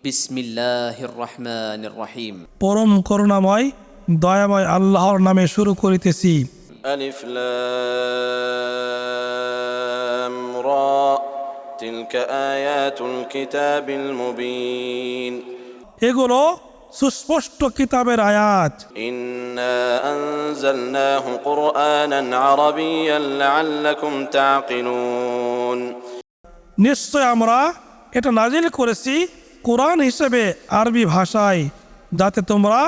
বিসমিল্লাহির রহমানির রহিম। পরম করুণাময় দয়াময় আল্লাহর নামে শুরু করিতেছি। আলিফ লাম রা তিলকা আয়াতুল কিতাবিল মুবিন। এগুলো সুস্পষ্ট কিতাবের আয়াত। ইন্না আনজালনাহু কুরআনান আরাবিয়্যান লাআল্লাকুম তা'কিলুন। নিশ্চয় আমরা এটা নাজিল করেছি কোরআন হিসেবে আরবি ভাষায়, যাতে তোমরা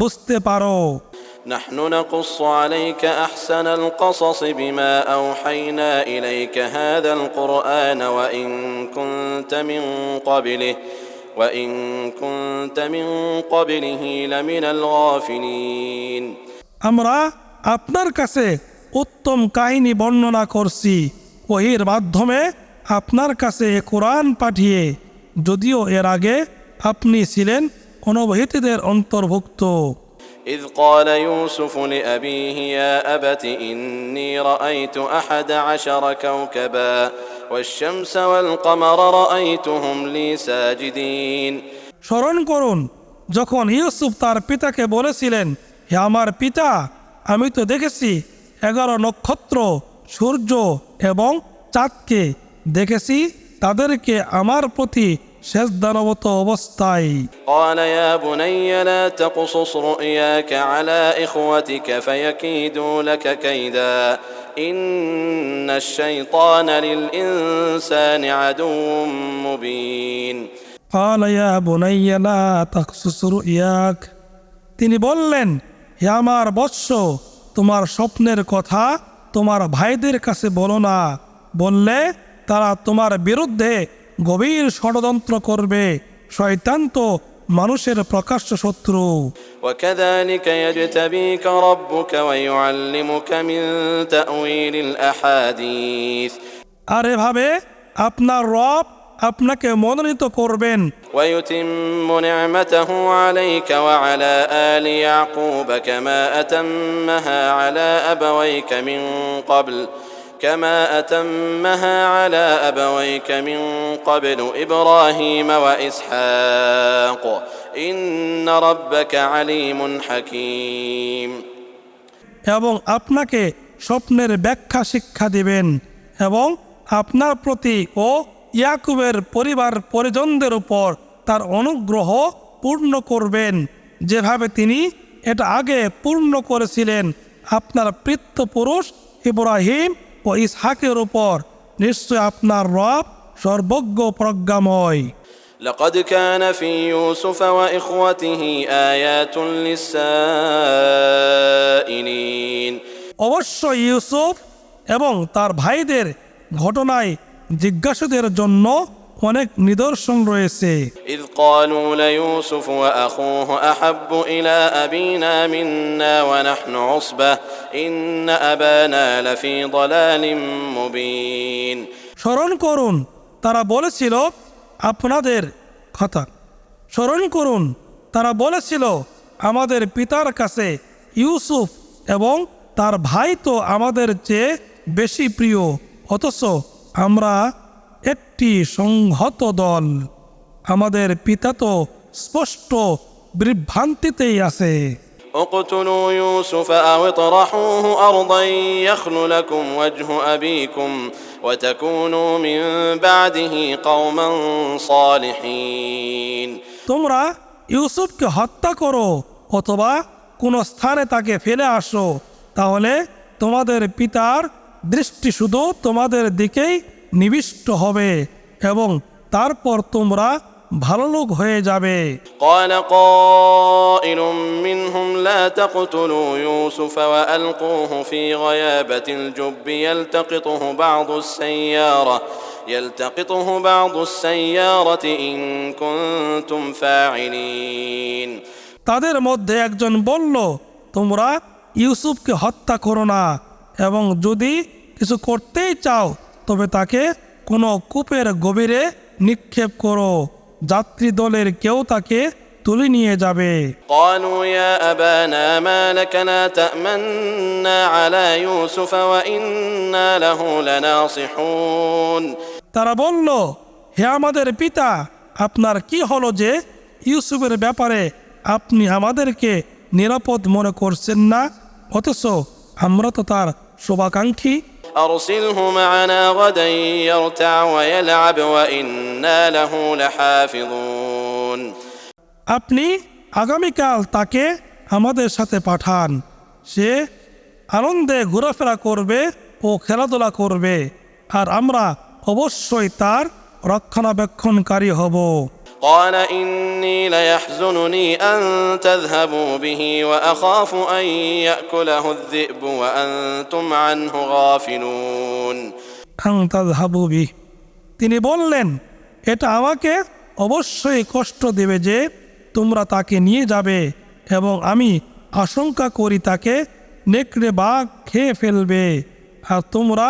বুঝতে পারো। নাহনু নাকুসসু আলাইকা আহসানাল কসস বিমা আওহাইনা ইলাইকা হাযাল কুরআন ওয়া ইন কুনতা মিন ক্বাবলিহি লামিনাল গাফিলিন। আমরা আপনার কাছে উত্তম কাহিনী বর্ণনা করছি ওহীর মাধ্যমে আপনার কাছে এ কোরআন পাঠিয়ে, যদিও এর আগে আপনি ছিলেন অনবহিতদের অন্তর্ভুক্ত। إذ قال يوسف لأبيه يا أبت إني رأيت 11 كوكبا والشمس والقمر رأيتهم لي ساجدين। স্মরণ করুন যখন ইউসুফ তার পিতাকে বলেছিলেন, হে আমার পিতা, আমি তো দেখেছি 11 নক্ষত্র, সূর্য এবং চাঁদকে দেখেছি, তাদেরকে আমার প্রতি সেজদানবত অবস্থায়। قال يا بني لا تقصص رؤياك على إخوتك فيكيدوا لك كيدا إن الشيطان للإنسان عدو مبين। قال يا بني لا تقصص رؤياك। তিনি বললেন, হে আমার বৎস, তোমার স্বপ্নের কথা তোমার ভাইদের কাছে বলো না, বললে তারা তোমার বিরুদ্ধে গভীর ষড়যন্ত্র করবে। শয়তান তো মানুষের প্রকাশ্য শত্রু। وكذلك يجتبيك ربك ويعلمك من تأويل الأحاديث। আর এভাবে আপনার রব আপনাকে মনোনীত করবেন। ويتم نعمته عليك وعلى آل يعقوب كما أتمها على أبويك من قبل إبراهيم وإسحاق إن ربك عليم حكيم। এবং আপনাকে স্বপ্নের ব্যাখ্যা শিক্ষা দিবেন এবং আপনার প্রতি ও ইয়াকুবের পরিবার পরিজনদের উপর তার অনুগ্রহ পূর্ণ করবেন, যেভাবে তিনি এটা আগে পূর্ণ করেছিলেন আপনার পৃথ্বপুরুষ ইব্রাহিম ও ইসহাকের উপর। নিশ্চয় আপনার রব সর্বজ্ঞ প্রজ্ঞাময়। لقد كان في يوسف وإخوته آيات للسائلين। অবশ্যই ইউসুফ এবং তার ভাইদের ঘটনায় জিজ্ঞাসুদের জন্য অনেক নিদর্শন রয়েছে। إذ قالوا ليوسف وأخوه أحب إلى أبينا منا ونحن عصبة إن أبانا لفي ضلال مبين। স্মরণ করুন তারা বলেছিল আপনাদের কথা। স্মরণ করুন তারা বলেছিল আমাদের পিতার কাছে ইউসুফ এবং তার ভাই তো আমাদের চেয়ে বেশি প্রিয়, অথচ আমরা একটি সংহত দল। আমাদের পিতা তো স্পষ্ট বিভ্রান্তিতেই আছে। اقتلوا يوسف أو اطرحوه أرضا يخل لكم وجه أبيكم وتكونوا من بعده قوما صالحين। তোমরা ইউসুফকে হত্যা করো অথবা কোন স্থানে তাকে ফেলে আসো, তাহলে তোমাদের পিতার দৃষ্টি শুধু তোমাদের দিকেই নিবিষ্ট হবে এবং তারপর তোমরা ভালো লোক হয়ে যাবে। قال قائل منهم لا تقتلوا يوسف وألقوه في غيابة الجب يلتقطه بعض السيارة إن كنتم فاعلين। তাদের মধ্যে একজন বলল, তোমরা ইউসুফকে হত্যা করো না এবং যদি কিছু করতেই চাও তবে তাকে কোনো কূপের গভীরে নিক্ষেপ করো, যাত্রী দলের কেউ তাকে তুলে নিয়ে যাবে। قالوا يا أبانا ما لك لا تأمنا على يوسف وإنا له لناصحون। তারা বলল, হে আমাদের পিতা, আপনার কি হলো যে ইউসুফের ব্যাপারে আপনি আমাদেরকে নিরাপদ মনে করছেন না, অথচ আমরা তো তার শুভাকাঙ্ক্ষী। أرسله معنا غدا يرتع ويلعب وإنا له لحافظون। আপনি আগামীকাল তাকে আমাদের সাথে পাঠান, সে আনন্দে ঘোরাফেরা করবে ও খেলাধুলা করবে, আর আমরা অবশ্যই তার রক্ষণাবেক্ষণকারী হব। قال إني ليحزنني أن تذهبوا به وأخاف أن يأكله الذئب وأنتم عنه غافلون। তিনি বললেন, এটা আমাকে অবশ্যই কষ্ট দেবে যে তোমরা তাকে নিয়ে যাবে, এবং আমি আশঙ্কা করি তাকে নেকড়ে বাঘ খেয়ে ফেলবে, আর তোমরা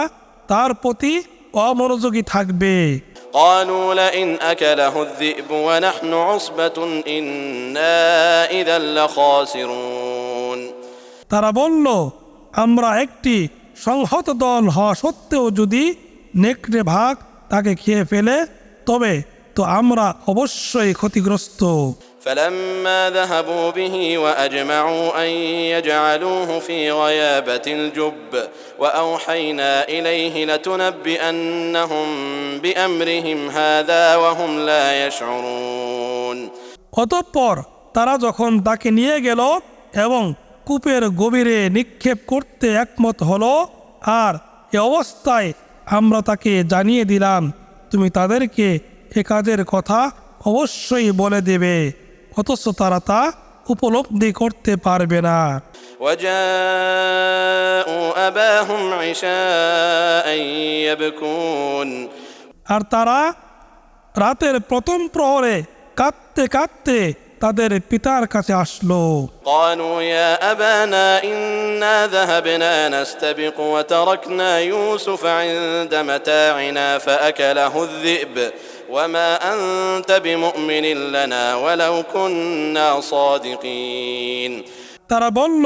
তার প্রতি অমনোযোগী থাকবে। قالوا لئن أكله الذئب ونحن عصبة إنا إذا لخاسرون। তারা বলল, আমরা একটি সংহত দল হওয়া সত্ত্বেও যদি নেকড়ে ভাগ তাকে খেয়ে ফেলে তবে তো আমরা অবশ্যই ক্ষতিগ্রস্ত। فلما ذهبوا به وأجمعوا أن يجعلوه في غيابة الجب وأوحينا إليه لتنبئنهم بأمرهم هذا وهم لا يشعرون। অতঃপর তারা যখন তাকে নিয়ে গেল এবং কূপের গভীরে নিক্ষেপ করতে একমত হলো, আর এ অবস্থায় আমরা তাকে জানিয়ে দিলাম, তুমি তাদেরকে এ কাজের কথা অবশ্যই বলে দেবে, অথচ তারা তা উপলব্ধি করতে পারবে না। وجاءوا أباهم عشاء يبكون। আর তারা রাতের প্রথম প্রহরে কাঁদতে কাঁদতে তাদের পিতার কাছে আসলো। قالوا يا أبانا إنا ذهبنا نستبق وتركنا يوسف عند متاعنا فأكله الذئب وما أنت بمؤمن لنا ولو كنا صادقين। তারা বলল,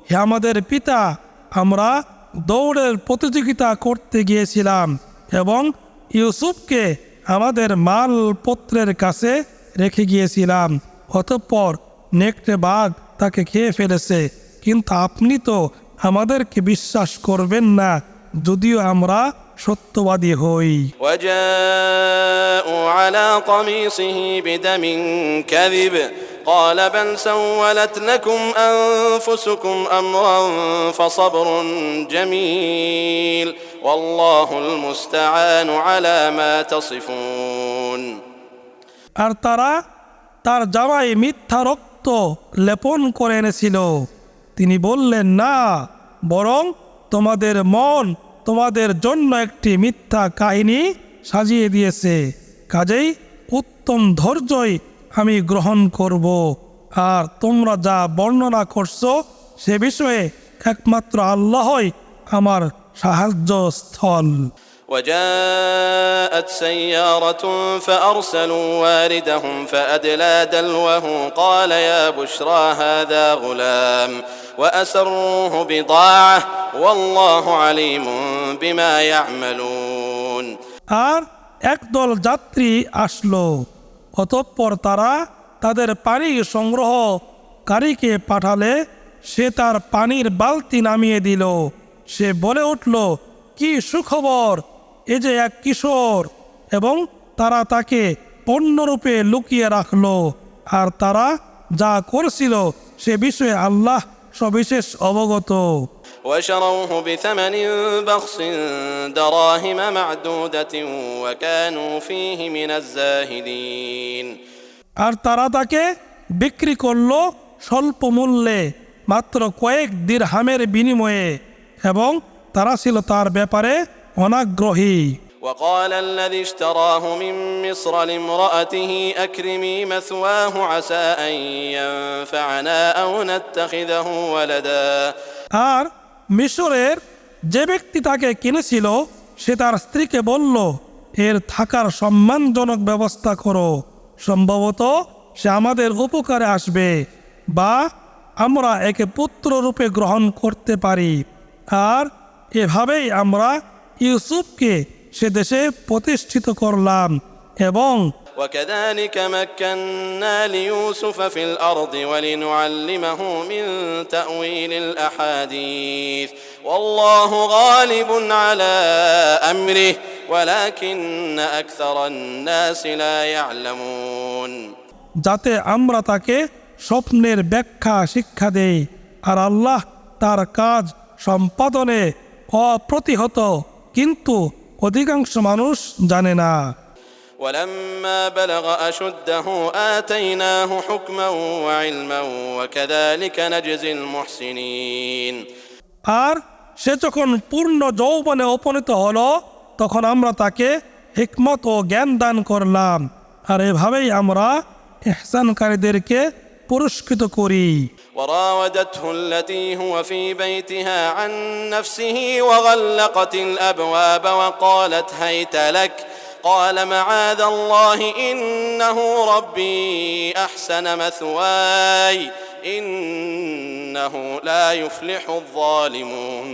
হে আমাদের পিতা, আমরা দৌড়ের প্রতিযোগিতা করতে গিয়েছিলাম এবং ইউসুফকে আমাদের মালপত্রের কাছে রেখে গিয়েছিলাম, অতঃপর নেকড়ে বাঘ তাকে খেয়ে ফেলেছে, কিন্তু আপনি তো আমাদেরকে বিশ্বাস করবেন না যদিও আমরা সত্যবাদী হই। وجاءوا على قميصه بدم كذب قال بل سولت لكم أنفسكم أمرا فصبر جميل والله المستعان على ما تصفون। আর তারা তার জামায় মিথ্যা রক্ত লেপন করে এনেছিল। তিনি বললেন, না, বরং তোমাদের মন তোমাদের জন্য একটি মিথ্যা কাহিনী সাজিয়ে দিয়েছে, কাজেই উত্তম ধৈর্যই আমি গ্রহণ করব, আর তোমরা যা বর্ণনা করছো সে বিষয়ে একমাত্র আল্লাহই আমার সাহায্যস্থল। وجاءت سيارة فأرسلوا واردهم فأدلى دلوه قال يا بشرى هذا غلام وأسروه بضاعة والله عليم بما يعملون। আর একদল যাত্রী আসলো, অতঃপর তারা তাদের পানি সংগ্রহকারীকে পাঠালে সে তার পানির বালতি নামিয়ে দিল। সে বলে উঠল, কি সুখবর, এ যে এক কিশোর, এবং তারা তাকে পণ্যরূপে লুকিয়ে রাখলো, আর তারা যা করেছিল সে বিষয়ে আল্লাহ সবিশেষ অবগত। وشروه بثمن بخس دراهم معدودة وكانوا فيه من الزاهدين। আর তারা তাকে বিক্রি করলো স্বল্প মূল্যে, মাত্র কয়েক দিরহামের বিনিময়ে, এবং তারা ছিল তার ব্যাপারে অনাগ্রহী। وقال الذي اشتراه من مصر لامرأته أكرمي مثواه عسى أن ينفعنا أو نتخذه ولدا। আর মিশরের যে ব্যক্তি তাকে কিনেছিল সে তার স্ত্রীকে বলল, এর থাকার সম্মানজনক ব্যবস্থা করো, সম্ভবত সে আমাদের উপকারে আসবে, বা আমরা একে পুত্ররূপে গ্রহণ করতে পারি। আর এভাবেই আমরা ইউসুফকে সে দেশে প্রতিষ্ঠিত করলাম এবং وكذلك مكنا ليوسف في الأرض ولنعلمه من تأويل الأحاديث والله غالب على أمره ولكن أكثر الناس لا يعلمون যাতে আমরা তাকে স্বপ্নের ব্যাখ্যা শিক্ষা দেই, আর আল্লাহ তার কাজ সম্পাদনে অপ্রতিহত, কিন্তু অধিকাংশ মানুষ জানে না। ولما بلغ أشده آتيناه حكما وعلما وكذلك نجزي المحسنين আর সে যখন পূর্ণ যৌবনে উপনীত হলো, তখন আমরা তাকে হিকমত ও জ্ঞান দান করলাম, আর এভাবেই আমরা ইহসানকারীদেরকে পুরস্কৃত করি। وراودته التي هو في بيتها عن نفسه وغلقت الأبواب وقالت هيت لك قال معاذ الله إنه ربي أحسن مثواي إنه لا يفلح الظالمون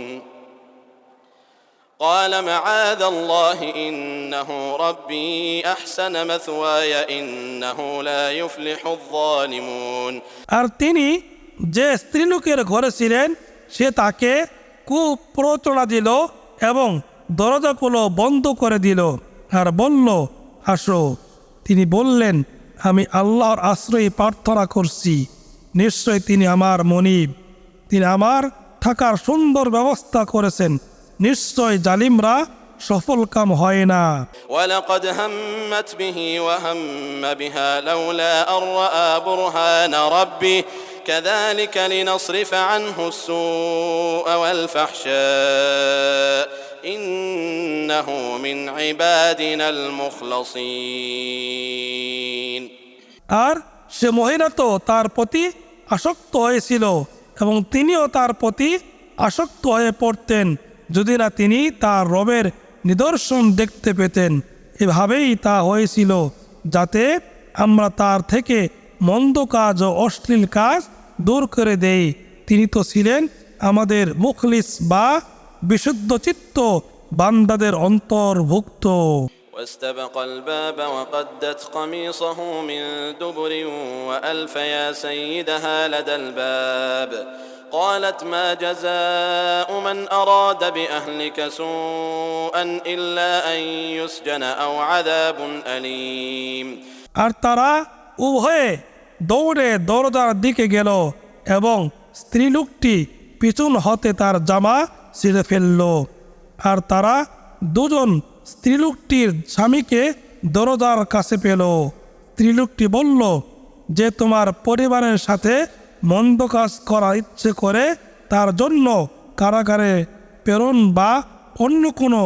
قال معاذ الله إنه ربي أحسن مثواي إنه لا يفلح الظالمون আর তিনি যে স্ত্রীলোকের ঘরে ছিলেন, সে তাকে কুপ্ররোচনা দিল এবং দরজাগুলো বন্ধ করে দিল আর বলল, আসো। তিনি বললেন, আমি আল্লাহর আশ্রয় প্রার্থনা করছি, নিশ্চয় তিনি আমার মনিব, তিনি আমার থাকার সুন্দর ব্যবস্থা করেছেন, নিশ্চয় জালিমরা সফলকাম হয় না। ولقد همت به وهم بها لولا أن رأى برهان ربه كذلك لنصرف عنه السوء والفحشاء إنه من عبادنا المخلصين আর সে মহিলা তো তার প্রতি আসক্ত হয়েছিল এবং তিনিও তার প্রতি আসক্ত হয়ে পড়তেন, যদি না তিনি তার রবের নিদর্শন দেখতে পেতেন। এভাবেই তা হয়েছিল যাতে আমরা তার থেকে মন্দ কাজ ও অশ্লীল কাজ দূর করে দেই। তিনি তো ছিলেন আমাদের মুখলিস বা বিশুদ্ধচিত্ত বান্দাদের অন্তর্ভুক্ত। واستبق الباب وقدت قميصه من دبر وألف يا سيدها لدى الباب قالت ما جزاء من أراد بأهلك سوءا إلا أن يسجن أو عذاب أليم আর তারা উভয়ে দৌড়ে দরজার দিকে গেল এবং স্ত্রীলোকটি পিছন হতে তার জামা ছিঁড়ে ফেলল। আর তারা দুজন স্ত্রীলোকটির স্বামীকে দরজার কাছে পেল। স্ত্রীলোকটি বলল, যে তোমার পরিবারের সাথে মন্দ কাজ করার ইচ্ছে করে তার জন্য কারাগারে প্রেরণ বা অন্য কোনো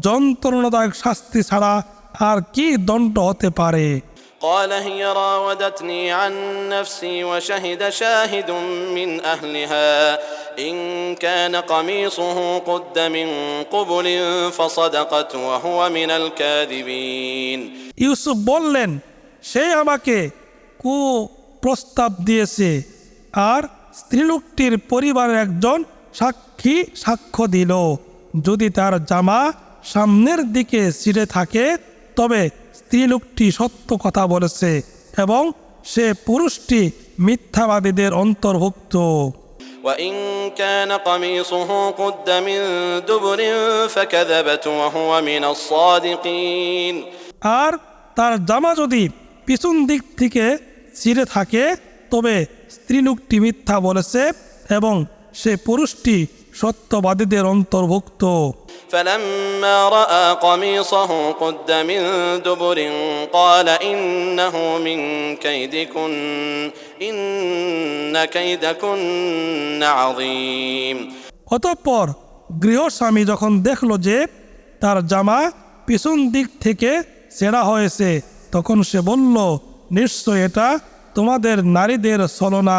যন্ত্রণাদায়ক শাস্তি ছাড়া আর কি দণ্ড হতে পারে। قال هي راودتني عن نفسي وشهد شاهد من أهلها إن كان قميصه قد من قبل فصدقت وهو من الكاذبين ইউসুফ বললেন, সে আমাকে প্রস্তাব দিয়েছে, আর স্ত্রীলোকটির পরিবারের একজন সাক্ষী সাক্ষ্য দিল, যদি তার জামা সামনের দিকে ছিঁড়ে থাকে তবে স্ত্রীলোকটি সত্য কথা বলেছে এবং সে পুরুষটি মিথ্যাবাদীদের অন্তর্ভুক্ত। وإن كان قميصه قد من دبر فكذبت وهو من الصادقين আর তার জামা যদি পিছন দিক থেকে ছিঁড়ে থাকে তবে স্ত্রীলোকটি মিথ্যা বলেছে এবং সে পুরুষটি সত্যবাদীদের অন্তর্ভুক্ত। فلما رأى قميصه قد من دبر قال إنه من كيدكن إن كيدكن عظيم অতঃপর গৃহস্বামী যখন দেখল যে তার জামা পিছন দিক থেকে ছেঁড়া হয়েছে, তখন সে বলল, নিশ্চয় এটা তোমাদের নারীদের ছলনা,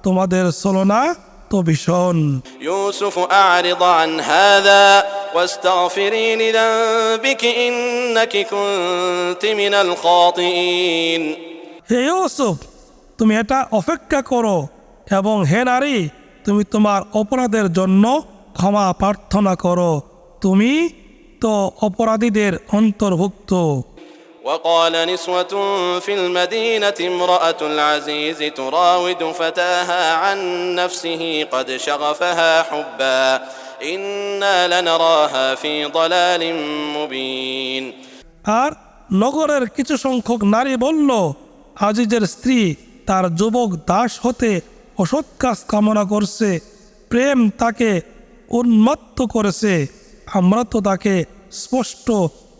তোমাদের ছলনা তো ভীষণ। يوسف أعرض عن هذا واستغفري لذنبك إنك كنت من الخاطئين হে ইউসুফ, তুমি এটা অপেক্ষা করো এবং হে নারী, তুমি তোমার অপরাধের জন্য ক্ষমা প্রার্থনা করো, তুমি তো অপরাধীদের অন্তর্ভুক্ত। وقال نسوة في المدينة امرأة العزيز تراود فتاها عن نفسه قد شغفها حبا إنا لنراها في ضلال مبين আর নগরের কিছু সংখ্যক নারী বলল, আজিজের স্ত্রী তার যুবক দাস হতে অসৎ কাজ কামনা করছে, প্রেম তাকে উন্মত্ত করেছে, আমরা তো তাকে স্পষ্ট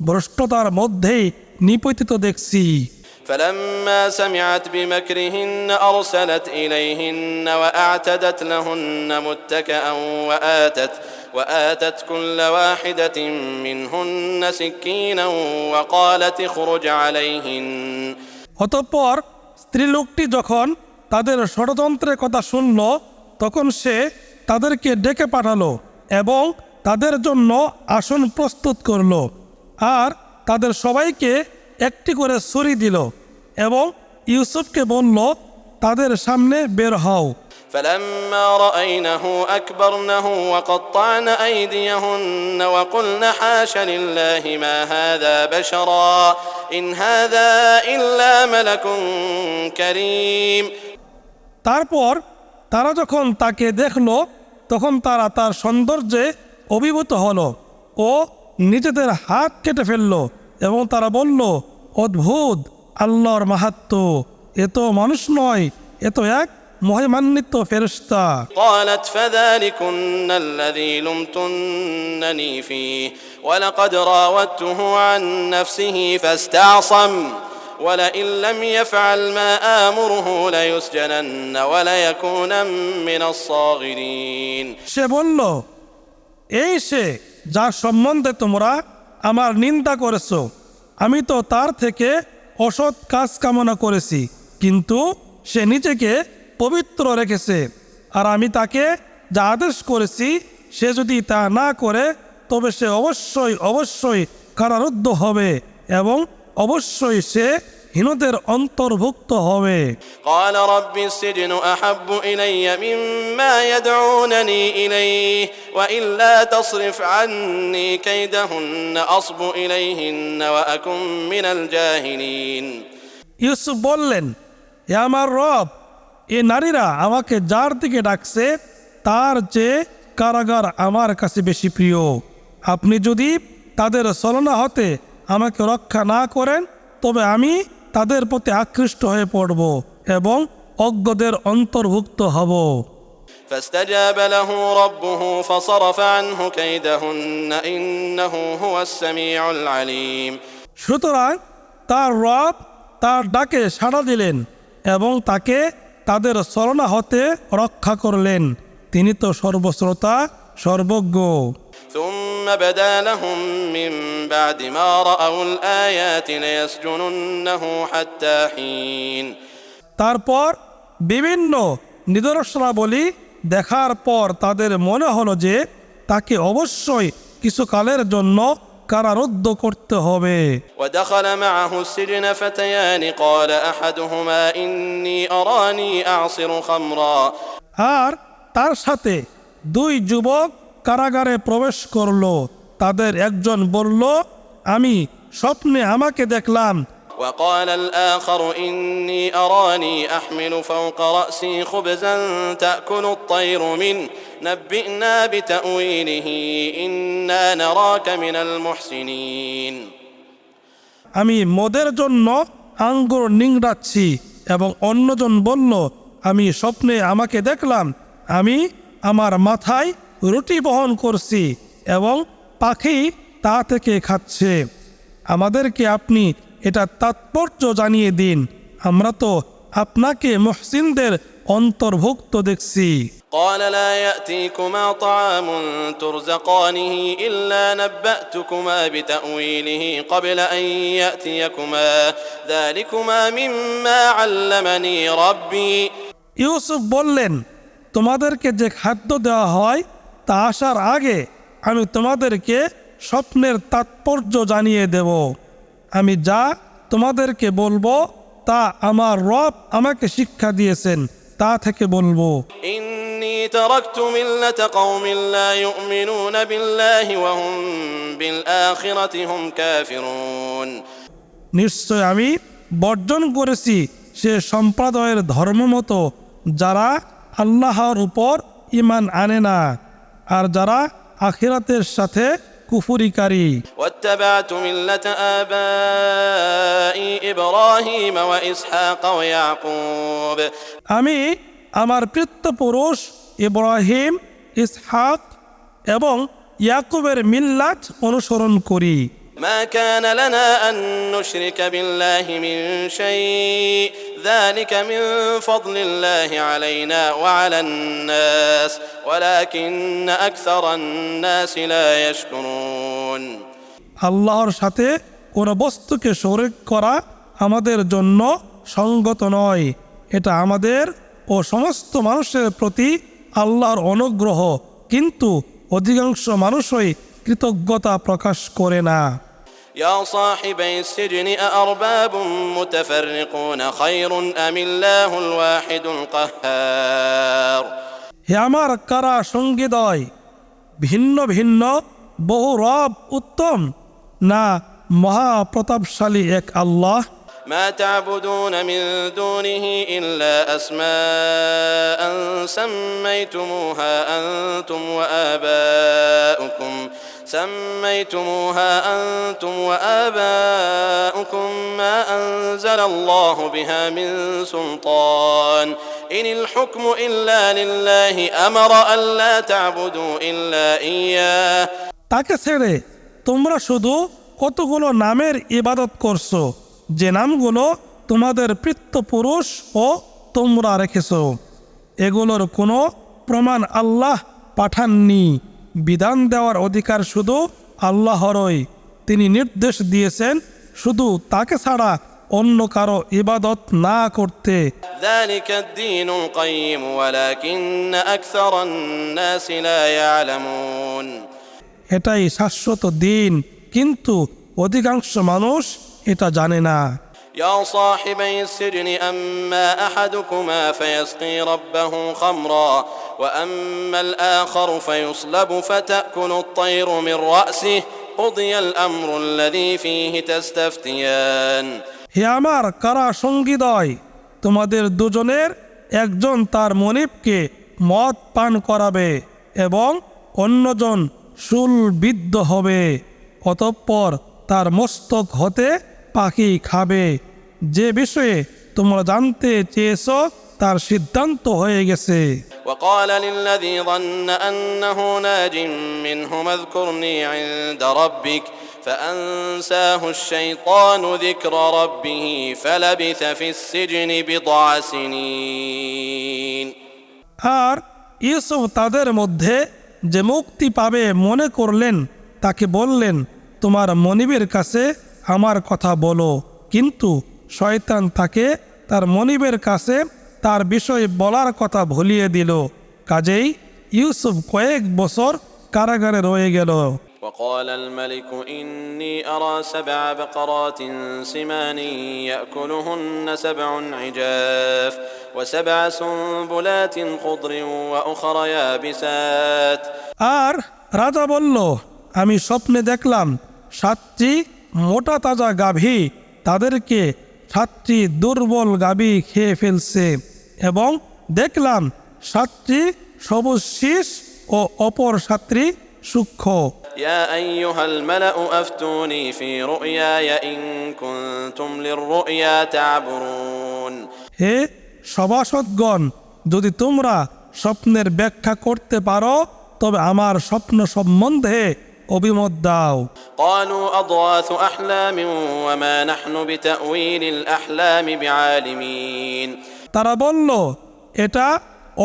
ভ্রষ্টতার মধ্যেই নিপতিত দেখছি। فلما سمعت بمكرهن أرسلت إليهن وأعتدت لهن متكئا وآتت كل واحدة منهن سكينا وقالت اخرج عليهن অতঃপর স্ত্রীলোকটি যখন তাদের ষড়যন্ত্রের কথা শুনল, তখন সে তাদেরকে ডেকে পাঠালো এবং তাদের জন্য আসন প্রস্তুত করলো, আর তাদের সবাইকে একটি করে ছুরি দিল এবং ইউসুফকে বলল, তাদের সামনে বের হও। فلما رأينه أكبرنه وقطعن أيديهن وقلن حاش لله ما هذا بشرا إن هذا إلا ملك كريم তারপর তারা যখন তাকে দেখলো, তখন তারা তার সৌন্দর্যে অভিভূত হলো ও নিজেদের হাত কেটে ফেলল এবং তারা বলল, অদ্ভুত, আল্লাহর মাহাত্ম্য, এ তো মানুষ নয়, এ তো এক মহিমান্বিত ফেরেশতা। قالت فذلكن الذي لمتنني فيه ولقد راودته عن نفسه فاستعصم ولئن لم يفعل ما آمره ليسجنن وليكون من الصاغرين সে বলল, এই সে যার সম্বন্ধে তোমরা আমার নিন্দা করেছ, আমি তো তার থেকে অসৎ কাজ কামনা করেছি, কিন্তু সে নিজেকে পবিত্র রেখেছে, আর আমি তাকে যা আদেশ করেছি সে যদি তা না করে তবে সে অবশ্যই কারারুদ্ধ হবে এবং অবশ্যই সে হীনদের অন্তর্ভুক্ত হবে। قال رب السجن أحب إلي مما يدعونني إليه وإلا تصرف عني كيدهن أصب إليهن وأكن من الجاهلين ইউসুফ বললেন, হে আমার রব, এ নারীরা আমাকে যার দিকে ডাকছে তার চেয়ে কারাগার আমার কাছে বেশি প্রিয়। আপনি যদি তাদের ছলনা হতে আমাকে রক্ষা না করেন তবে আমি তাদের প্রতি আকৃষ্ট হয়ে পড়ব এবং অজ্ঞদের অন্তর্ভুক্ত হব। فاستجاب له ربه فصرف عنه كيدهن إنه هو السميع العليم সুতরাং তার রব তার ডাকে সাড়া দিলেন এবং তাকে তাদের ছলনা হতে রক্ষা করলেন, তিনি তো সর্বশ্রোতা সর্বজ্ঞ। ثم بدا لهم من بعد ما رأوا الآيات ليسجننه حتى حين তারপর বিভিন্ন নিদর্শনাবলী দেখার পর তাদের মনে হলো যে তাকে অবশ্যই কিছুকালের জন্য কারারুদ্ধ করতে হবে। ودخل معه السجن فتيان قال أحدهما إني أراني أعصر خمرا আর তার সাথে দুই যুবক কারাগারে প্রবেশ করলো, তাদের একজন বলল, আমি স্বপ্নে আমাকে দেখলাম, وقال الآخر إني أراني أحمل فوق رأسي خبزا تأكل الطير منه نبئنا بتأويله إنا نراك من المحسنين আমি মদের জন্য আঙ্গুর নিংড়াচ্ছি, এবং অন্যজন বলল, আমি স্বপ্নে আমাকে দেখলাম আমি আমার মাথায় রুটি বহন করছি এবং পাখি তা থেকে খাচ্ছে, আমাদেরকে আপনি এটা তাৎপর্য জানিয়ে দিন, আমরা তো আপনাকে মুহসিনদের অন্তর্ভুক্ত দেখছি। قال لا يأتيكما طعام ترزقانه إلا نبأتكما بتأويله قبل أن يأتيكما ذلكما مما علمني ربي ইউসুফ বললেন, তোমাদেরকে যে খাদ্য দেওয়া হয় তা আসার আগে আমি তোমাদেরকে স্বপ্নের তাৎপর্য জানিয়ে দেব, আমি যা তোমাদেরকে বলবো তা আমার রব আমাকে শিক্ষা দিয়েছেন, তা থেকে বলবো। إني تركت ملة قوم لا يؤمنون بالله وهم بالآخرة هم كافرون নিশ্চয় আমি বর্জন করেছি সে সম্প্রদায়ের ধর্মমতো যারা আল্লাহর উপর ঈমান আনে না আর যারা আখিরাতের সাথে কুফরিকারী। واتبعت ملة آبائي إبراهيم وإسحاق ويعقوب আমি আমার পিতৃপুরুষ ইব্রাহিম, ইসহাক এবং ইয়াকুবের মিল্লাত অনুসরণ করি। ما كان لنا أن نشرك بالله من شيء ذلك من فضل الله علينا وعلى الناس ولكن أكثر الناس لا يشكرون আল্লাহর সাথে কোনো বস্তুকে শরীক করা আমাদের জন্য সঙ্গত নয়। এটা আমাদের ও সমস্ত মানুষের প্রতি আল্লাহর অনুগ্রহ, কিন্তু অধিকাংশ মানুষই কৃতজ্ঞতা প্রকাশ করে না। يا صاحبي السجن أأرباب متفرقون خير أم الله الواحد القهار হে আমার কারা সঙ্গীদয়, ভিন্ন ভিন্ন বহু রব উত্তম, না মহাপ্রতাপশালী এক আল্লাহ? ما تعبدون من دونه إلا أسماء سميتموها أنتم وآباؤكم ما أنزل الله بها من سلطان إن الحكم إلا لله أمر ألا تعبدوا إلا إياه তাকে ছেড়ে তোমরা শুধু কতগুলো নামের ইবাদত করছো, যে নামগুলো তোমাদের পিতৃপুরুষ ও তোমরা রেখেছ। এগুলোর কোনো প্রমাণ আল্লাহ পাঠাননি। বিধান দেওয়ার অধিকার শুধু আল্লাহরই। তিনি নির্দেশ দিয়েছেন শুধু তাকে ছাড়া অন্য কারো ইবাদত না করতে। ذلك الدين القيم ولكن أكثر الناس لا يعلمون এটাই শাশ্বত দিন, কিন্তু অধিকাংশ মানুষ এটা জানে না। يا صاحبي السجن أما أحدكما فيسقي ربه خمرا وأما الآخر فيصلب فتأكل الطير من رأسه قضي الأمر الذي فيه تستفتيان হে আমার কারা সঙ্গীদয়, তোমাদের দুজনের একজন তার মনিবকে মদ পান করাবে এবং অন্যজন শূলবিদ্ধ হবে, অতঃপর তার মস্তক হতে পাখি খাবে। যে বিষয়ে তোমরা জানতে চেয়েছ তার সিদ্ধান্ত হয়ে গেছে। وقال للذي ظن أنه ناج منهما اذكرني عند ربك فأنساه الشيطان ذكر ربه فلبث في السجن بضع سنين আর ইউসুফ তাদের মধ্যে যে মুক্তি পাবে মনে করলেন, তাকে বললেন, তোমার মনিবের কাছে আমার কথা বলো, কিন্তু শয়তান তাকে তার মনিবের কাছে তার বিষয় বলার কথা ভুলিয়ে দিল। কাজেই ইউসুফ কয়েক বছর কারাগারে রয়ে গেল। وقال الملك إني أرى 7 بقرات سمان يأكلهن 7 عجاف و7 سنبلات خضر وأخر يابسات আর রাজা বলল, আমি স্বপ্নে দেখলাম 7টি মোটা তাজা গাভী তাদেরকে 7টি দুর্বল গাভী খেয়ে ফেলছে, এবং দেখলাম 7টি সবুজ শীষ ও অপর 7টি সূক্ষ্ম। يا أيها الملأ أفتوني في رؤياي إن كنتم للرؤيا تعبرون হে সভাসদগণ, যদি তোমরা স্বপ্নের ব্যাখ্যা করতে পারো তবে আমার স্বপ্ন সম্বন্ধে অভিমত দাও। قالوا أضغاث أحلام وما نحن بتأويل الأحلام بعالمين তারা বলল, এটা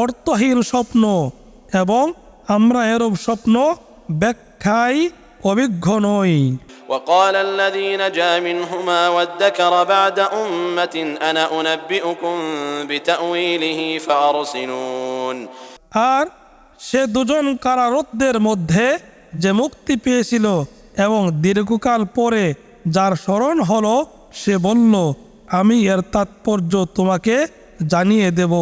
অর্থহীন স্বপ্ন এবং আমরা এরূপ স্বপ্ন ব্যাখ্যায় অভিজ্ঞ নই। وقال الذي نجا منهما وادكر بعد أمة أنا أنبئكم بتأويله فأرسلون আর সে দুজন কারারুদ্ধের মধ্যে যে মুক্তি পেয়েছিল এবং দীর্ঘকাল পরে যার স্মরণ হলো, সে বলল, আমি এর তাৎপর্য তোমাকে জানিয়ে দেব,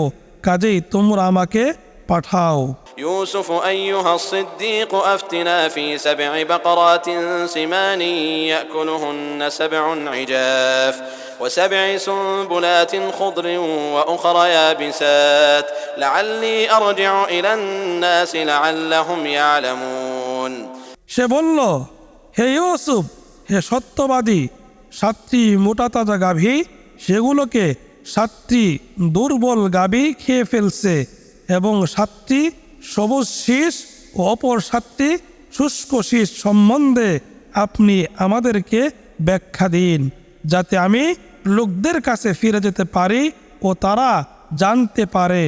কাজেই তোমরা আমাকে পাঠাও। يوسف أيها الصديق أفتنا في 7 بقرات سمان يأكلهن 7 عجاف و7 سنبلات خضر وأخر يابسات لعلي أرجع إلى الناس لعلهم يعلمون সে বলল, হে ইউসুফ, হে সত্যবাদী, 7টি মোটা তাজা গাভী, সেগুলোকে 7টি দুর্বল গাভী খেয়ে ফেলছে, এবং 7টি সবুজ শীষ ও অপর 7টি শুষ্ক শীষ সম্বন্ধে আপনি আমাদেরকে ব্যাখ্যা দিন, যাতে আমি লোকদের কাছে ফিরে যেতে পারি ও তারা জানতে পারে।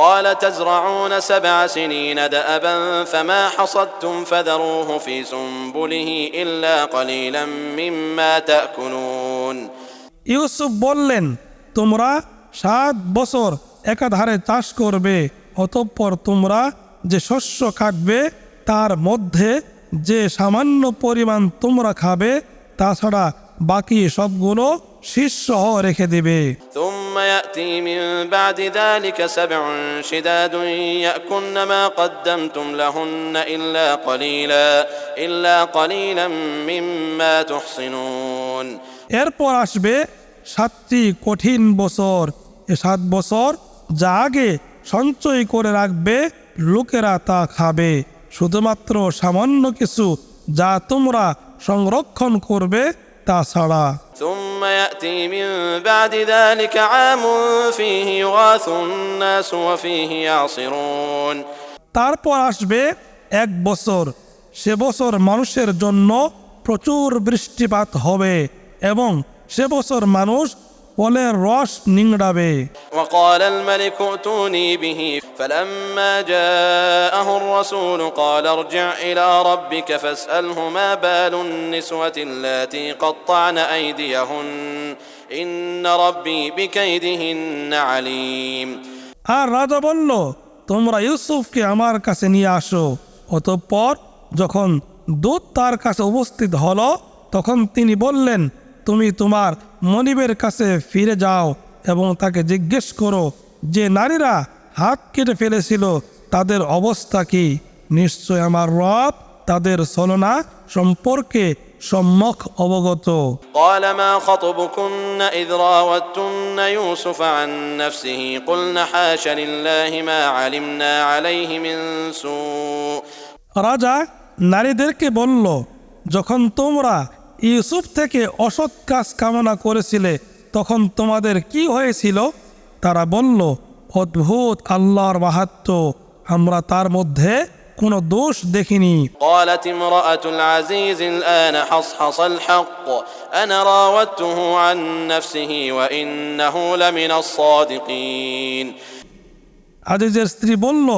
قال تزرعون 7 سنين دأبا فما حصدتم فذروه في سنبله إلا قليلا مما تأكلون ইউসুফ বললেন, তোমরা 7 বছর একাধারে চাষ করবে, অতঃপর তোমরা যে শস্য কাটবে তার মধ্যে যে সামান্য পরিমাণ তোমরা খাবে, তাছাড়া বাকি সবগুলো শীষসহ রেখে দেবে। ثم يأتي من بعد ذلك 7 شداد يأكلن ما قدمتم لهن إلا قليلا مما تحصنون এরপর আসবে 7টি কঠিন বছর। এ 7 বছর যা আগে সঞ্চয় করে রাখবে লোকেরা তা খাবে, শুধুমাত্র সামান্য কিছু যা তোমরা সংরক্ষণ করবে তা ছাড়া। ثم يأتي من بعد ذلك عام فيه يغاث الناس وفيه يعصرون তারপর আসবে 1 বছর, সে বছর মানুষের জন্য প্রচুর বৃষ্টিপাত হবে এবং সে বছর মানুষ ফলের রস নিংড়াবে। وقال الملك ائتوني به فلما جاءه الرسول قال ارجع إلى ربك فاسأله ما بال النسوة اللاتي قطعن أيديهن إن ربي بكيدهن عليم আর রাজা বলল, তোমরা ইউসুফকে আমার কাছে নিয়ে আসো। অতঃপর যখন দূত তার কাছে উপস্থিত হলো, তখন তিনি বললেন, তুমি তোমার মনিবের কাছে ফিরে যাও এবং তাকে জিজ্ঞেস করো যে নারীরা হাত কেটে ফেলেছিল তাদের অবস্থা কি। নিশ্চয় আমার রব তাদের ছলনা সম্পর্কে সম্যক অবগত। قال ما خطبكن إذ راوتن يوسف عن نفسه قلن حاش لله ما علمنا عليه من سوء রাজা নারীদেরকে বলল, যখন তোমরা ইউসুফ থেকে অসৎ কাজ কামনা করেছিলে তখন তোমাদের কি হয়েছিল? তারা বলল, অদ্ভুত আল্লাহর মাহাত্ম্য, আমরা তার মধ্যে কোনো দোষ দেখিনি। قالت امرأة العزيز الآن حصحص الحق أنا راودته عن نفسه وإنه لمن الصادقين আজিজের স্ত্রী বলল,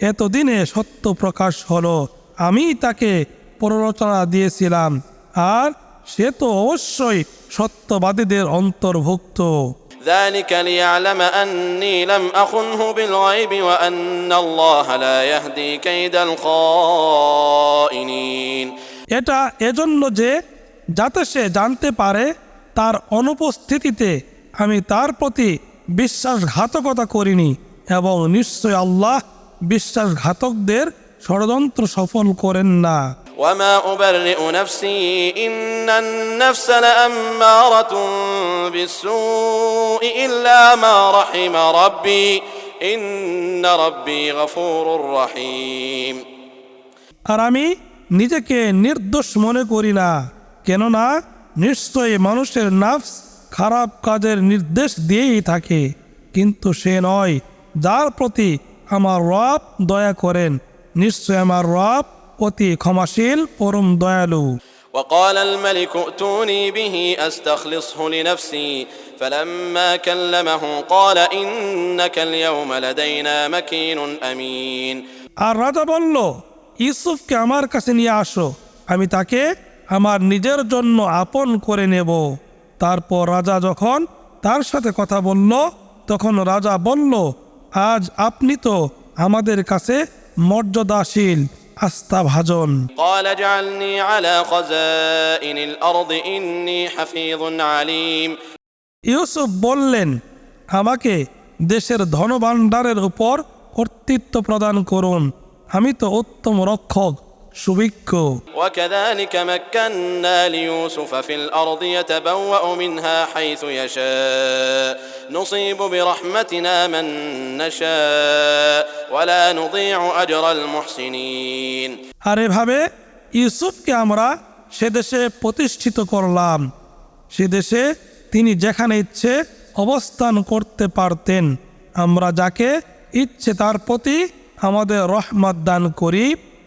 এতদিনে সত্য প্রকাশ হলো, আমি তাকে প্ররোচনা দিয়েছিলাম আর সে তো অবশ্যই সত্যবাদীদের অন্তর্ভুক্ত। ذلك ليعلم أني لم أخنه بالغيب وأن الله لا يهدي كيد الخائنين এটা এজন্য যে যাতে সে জানতে পারে তার অনুপস্থিতিতে আমি তার প্রতি বিশ্বাসঘাতকতা করিনি, এবং নিশ্চয় আল্লাহ বিশ্বাসঘাতকদের ষড়যন্ত্র সফল করেন না। وما أبرئ نفسي إن النفس لأمارة بالسوء إلا ما رحم ربي إن ربي غفور رحيم আর আমি নিজেকে নির্দোষ মনে করি না, কেননা নিশ্চয়ই মানুষের নাফস খারাপ কাজের নির্দেশ দিয়েই থাকে, কিন্তু সে নয় যার প্রতি আমার রব দয়া করেন। নিশ্চয় আমার রব অতি ক্ষমাশীল, পরম দয়ালু। وقال الملك ائتوني به أستخلصه لنفسي فلما كلمه قال إنك اليوم لدينا مكين أمين আর রাজা বলল, ইউসুফকে আমার কাছে নিয়ে আসো, আমি তাকে আমার নিজের জন্য আপন করে নেব। তারপর রাজা যখন তার সাথে কথা বলল, তখন রাজা বলল, আজ আপনি তো আমাদের কাছে মর্যাদাশীল, আস্থাভাজন। قال اجعلني على خزائن الأرض إني حفيظ عليم ইউসুফ বললেন, আমাকে দেশের ধনভাণ্ডারের উপর কর্তৃত্ব প্রদান করুন, আমি তো উত্তম রক্ষক, সুবিজ্ঞ। وكذلك مكنا ليوسف في الأرض يتبوأ منها حيث يشاء نصيب برحمتنا من نشاء ولا نضيع أجر المحسنين। আর এভাবে ইউসুফকে আমরা সে দেশে প্রতিষ্ঠিত করলাম, সে দেশে তিনি যেখানে ইচ্ছে অবস্থান করতে পারতেন। আমরা যাকে ইচ্ছে তার প্রতি আমাদের রহমত দান করি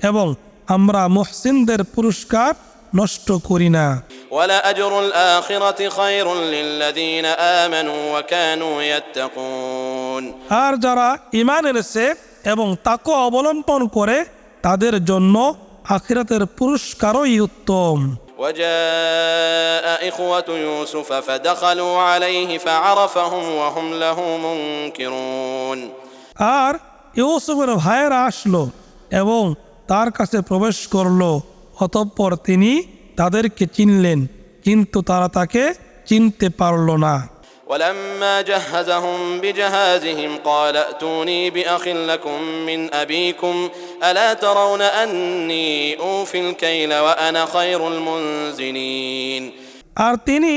এবং আমরা মুহসিনদের পুরস্কার নষ্ট করি না। ولأجر الآخرة خير للذين آمنوا وكانوا يتقون। আর যারা ঈমান এনেছে এবং তাকওয়া অবলম্বন করে তাদের জন্য আখিরাতের পুরস্কারই উত্তম। وجاء إخوة يوسف فدخلوا عليه فعرفهم وهم له منكرون। আর ইউসুফের ভাইয়েরা আসলো এবং তার কাছে প্রবেশ করলো, অতঃপর তিনি তাদেরকে চিনলেন, কিন্তু তারা তাকে চিনতে পারল না। ولما جهزهم بجهازهم قال ائتوني بأخ لكم من أبيكم ألا ترون أني أوفي الكيل وأنا خير المنزلين। আর তিনি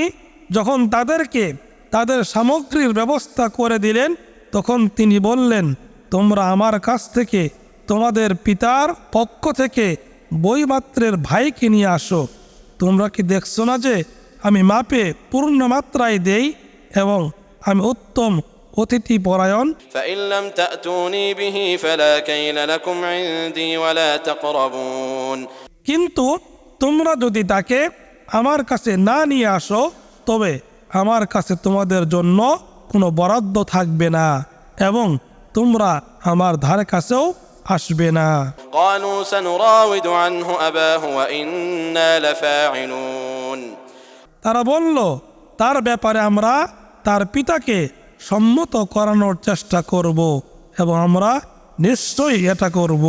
যখন তাদেরকে তাদের সামগ্রীর ব্যবস্থা করে দিলেন, তখন তিনি বললেন, তোমরা আমার কাছ থেকে তোমাদের পিতার পক্ষ থেকে বইমাত্রের ভাইকে নিয়ে আসো। তোমরা কি দেখছো না যে আমি মাপে পূর্ণ মাত্রায় দেই এবং আমি উত্তম অতিথি পরায়ণ? فإن لم تأتوني به فلا كيل لكم عندي ولا تقربون। কিন্তু তোমরা যদি তাকে আমার কাছে না নিয়ে আসো, তবে আমার কাছে তোমাদের জন্য কোনো বরাদ্দ থাকবে না এবং তোমরা আমার ধারে কাছেও আসবে না। قالوا سنراود عنه أباه وإنا لفاعلون। তারা বলল, তার ব্যাপারে আমরা তার পিতাকে সম্মত করানোর চেষ্টা করব এবং আমরা নিশ্চয়ই এটা করব।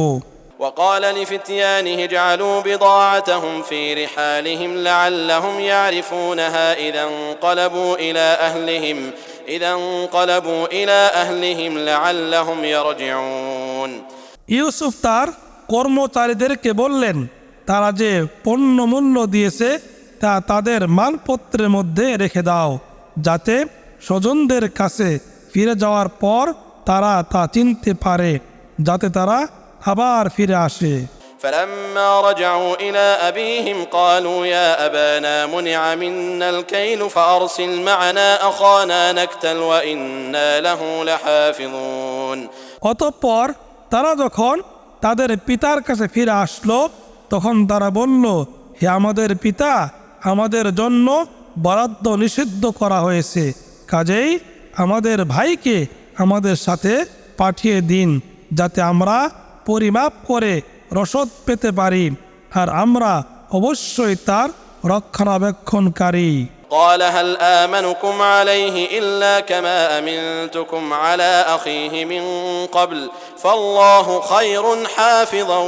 وقال لفتيانه اجعلوا بضاعتهم في رحالهم لعلهم يعرفونها إذا انقلبوا إلى أهلهم لعلهم يرجعون। ইউসুফ তার কর্মচারীদেরকে বললেন, তারা যে পণ্য মূল্য দিয়েছে তা তাদের মালপত্রের মধ্যে রেখে দাও, যাতে স্বজনদের কাছে ফিরে যাওয়ার পর তারা তা চিনতে পারে, যাতে তারা আবার ফিরে আসে। فلما رجعوا إلى أبيهم قالوا يا أبانا منع منا الكيل فأرسل معنا أخانا نكتل وإنا له لحافظون। অতঃপর তারা যখন তাদের পিতার কাছে ফিরে আসলো, তখন তারা বলল, হে আমাদের পিতা, আমাদের জন্য বরাদ্দ নিষিদ্ধ করা হয়েছে, কাজেই আমাদের ভাইকে আমাদের সাথে পাঠিয়ে দিন, যাতে আমরা পরিমাপ করে রসদ পেতে পারি, আর আমরা অবশ্যই তার রক্ষণাবেক্ষণকারী। قال هل آمنكم عليه إلا كما أمنتكم على أخيه من قبل فالله خير حافظا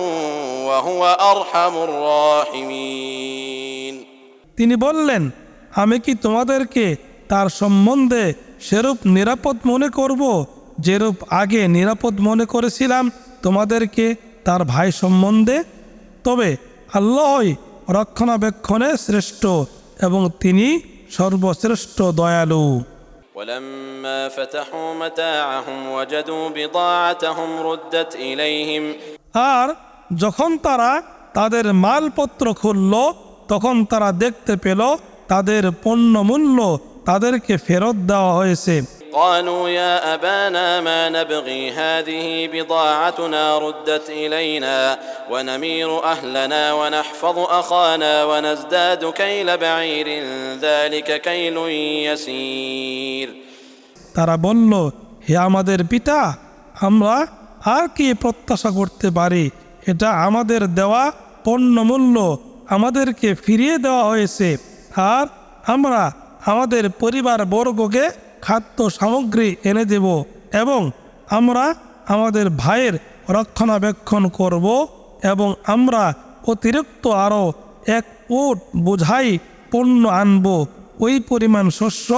وهو أرحم الراحمين। তিনি বললেন, আমি কি তোমাদেরকে তার সম্বন্ধে সেরূপ নিরাপদ মনে করব যেরূপ আগে নিরাপদ মনে করেছিলাম তোমাদেরকে তার ভাই সম্বন্ধে? তবে আল্লাহই রক্ষণাবেক্ষণে শ্রেষ্ঠ এবং তিনি সর্বশ্রেষ্ঠ দয়ালু। ولما فتحوا متاعهم وجدوا بضاعتهم ردت إليهم। আর যখন তারা তাদের মালপত্র খুলল, তখন তারা দেখতে পেল তাদের পণ্য মূল্য তাদেরকে ফেরত দেওয়া হয়েছে। قالوا يا أبانا ما نبغي هذه بضاعتنا ردت إلينا ونمير أهلنا ونحفظ أخانا ونزداد كيل بعير ذلك كيل يسير। তারা বলল, হে আমাদের পিতা, আমরা আর কি প্রত্যাশা করতে পারি? এটা আমাদের দেওয়া পণ্যমূল্য আমাদেরকে ফিরিয়ে দেওয়া হয়েছে, আর আমরা আমাদের পরিবার বর্গকে খাদ্য সামগ্রী এনে দেব এবং আমরা আমাদের ভাইয়ের রক্ষণাবেক্ষণ করব এবং আমরা অতিরিক্ত আরও 1 উট বোঝাই পণ্য আনব। ওই পরিমাণ শস্য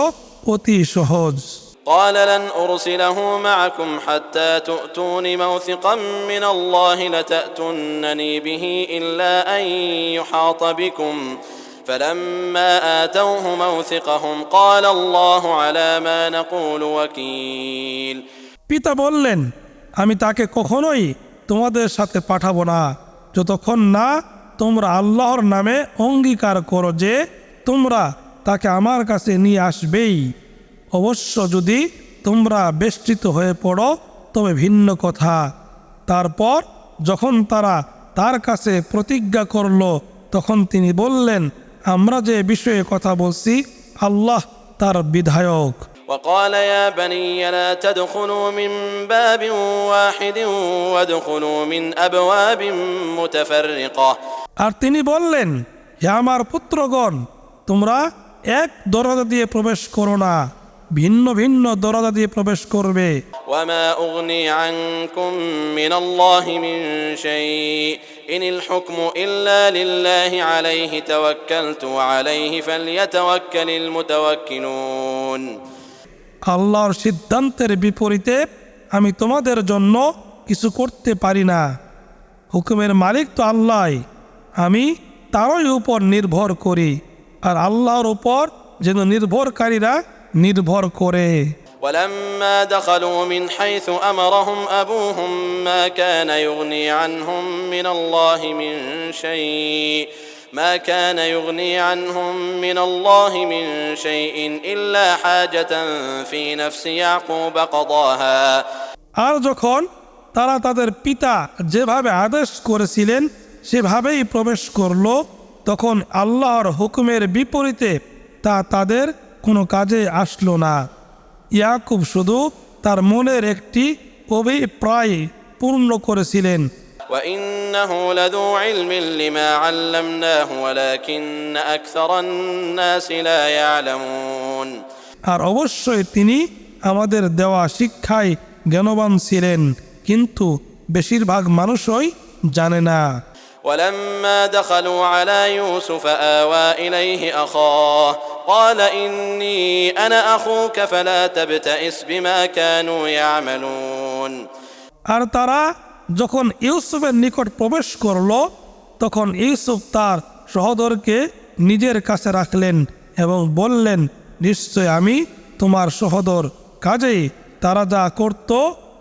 অতি সহজ। قال لن أرسله معكم حتى تؤتون موثقا من الله لتأتونني به إلا أن يحاط بكم فلما آتوه موثقهم قال الله على ما نقول وكيل পিতা বললেন, আমি তাকে কখনোই তোমাদের সাথে পাঠাবো না যতক্ষণ না তোমরা আল্লাহর নামে অঙ্গীকার করো যে তোমরা তাকে আমার কাছে নিয়ে আসবেই। অবশ্য যদি তোমরা বেষ্টিত হয়ে পড়ো তবে ভিন্ন কথা। তারপর যখন তারা তার কাছে প্রতিজ্ঞা করল তখন তিনি বললেন, আমরা যে বিষয়ে কথা বলছি আল্লাহ তার বিধায়ক। وقال يا بني لا تدخلوا من باب واحد وادخلوا من أبواب متفرقة আর তিনি বললেন, হে আমার পুত্রগণ, তোমরা এক দরজা দিয়ে প্রবেশ করো না, ভিন্ন ভিন্ন দরজা দিয়ে প্রবেশ করবে। وما أغني عنكم من الله من شيء إن الحكم إلا لله عليه توكلت وعليه فليتوكل المتوكلون আল্লাহর সিদ্ধান্তের বিপরীতে আমি তোমাদের জন্য কিছু করতে পারি না। হুকুমের মালিক তো আল্লাহ, আমি তারই উপর নির্ভর করি, আর আল্লাহর উপর যেন নির্ভরকারীরা নির্ভর করে। ولما دخلوا من حيث أمرهم أبوهم ما كان يغني عنهم من الله من شيء إلا حاجة في نفس يعقوب قضاها আর যখন তারা তাদের পিতা যেভাবে আদেশ করেছিলেন সেভাবেই প্রবেশ করল, তখন আল্লাহর হুকুমের বিপরীতে তা তাদের কোনো কাজে আসলো না। ইয়াকুব শুধু তার মনের একটি অভিপ্রায় পূর্ণ করেছিলেন। وإنه لذو علم لما علمناه ولكن أكثر الناس لا يعلمون আর অবশ্যই তিনি আমাদের দেওয়া শিক্ষায় জ্ঞানবান ছিলেন, কিন্তু বেশিরভাগ মানুষই জানে না। ولما دخلوا على يوسف آوى إليه أخاه قال إني أنا أخوك فلا تبتئس بما كانوا يعملون আর তারা যখন ইউসুফের নিকট প্রবেশ করল তখন ইউসুফ তার সহোদরকে নিজের কাছে রাখলেন এবং বললেন, নিশ্চয় আমি তোমার সহোদর, কাজেই তারা যা করত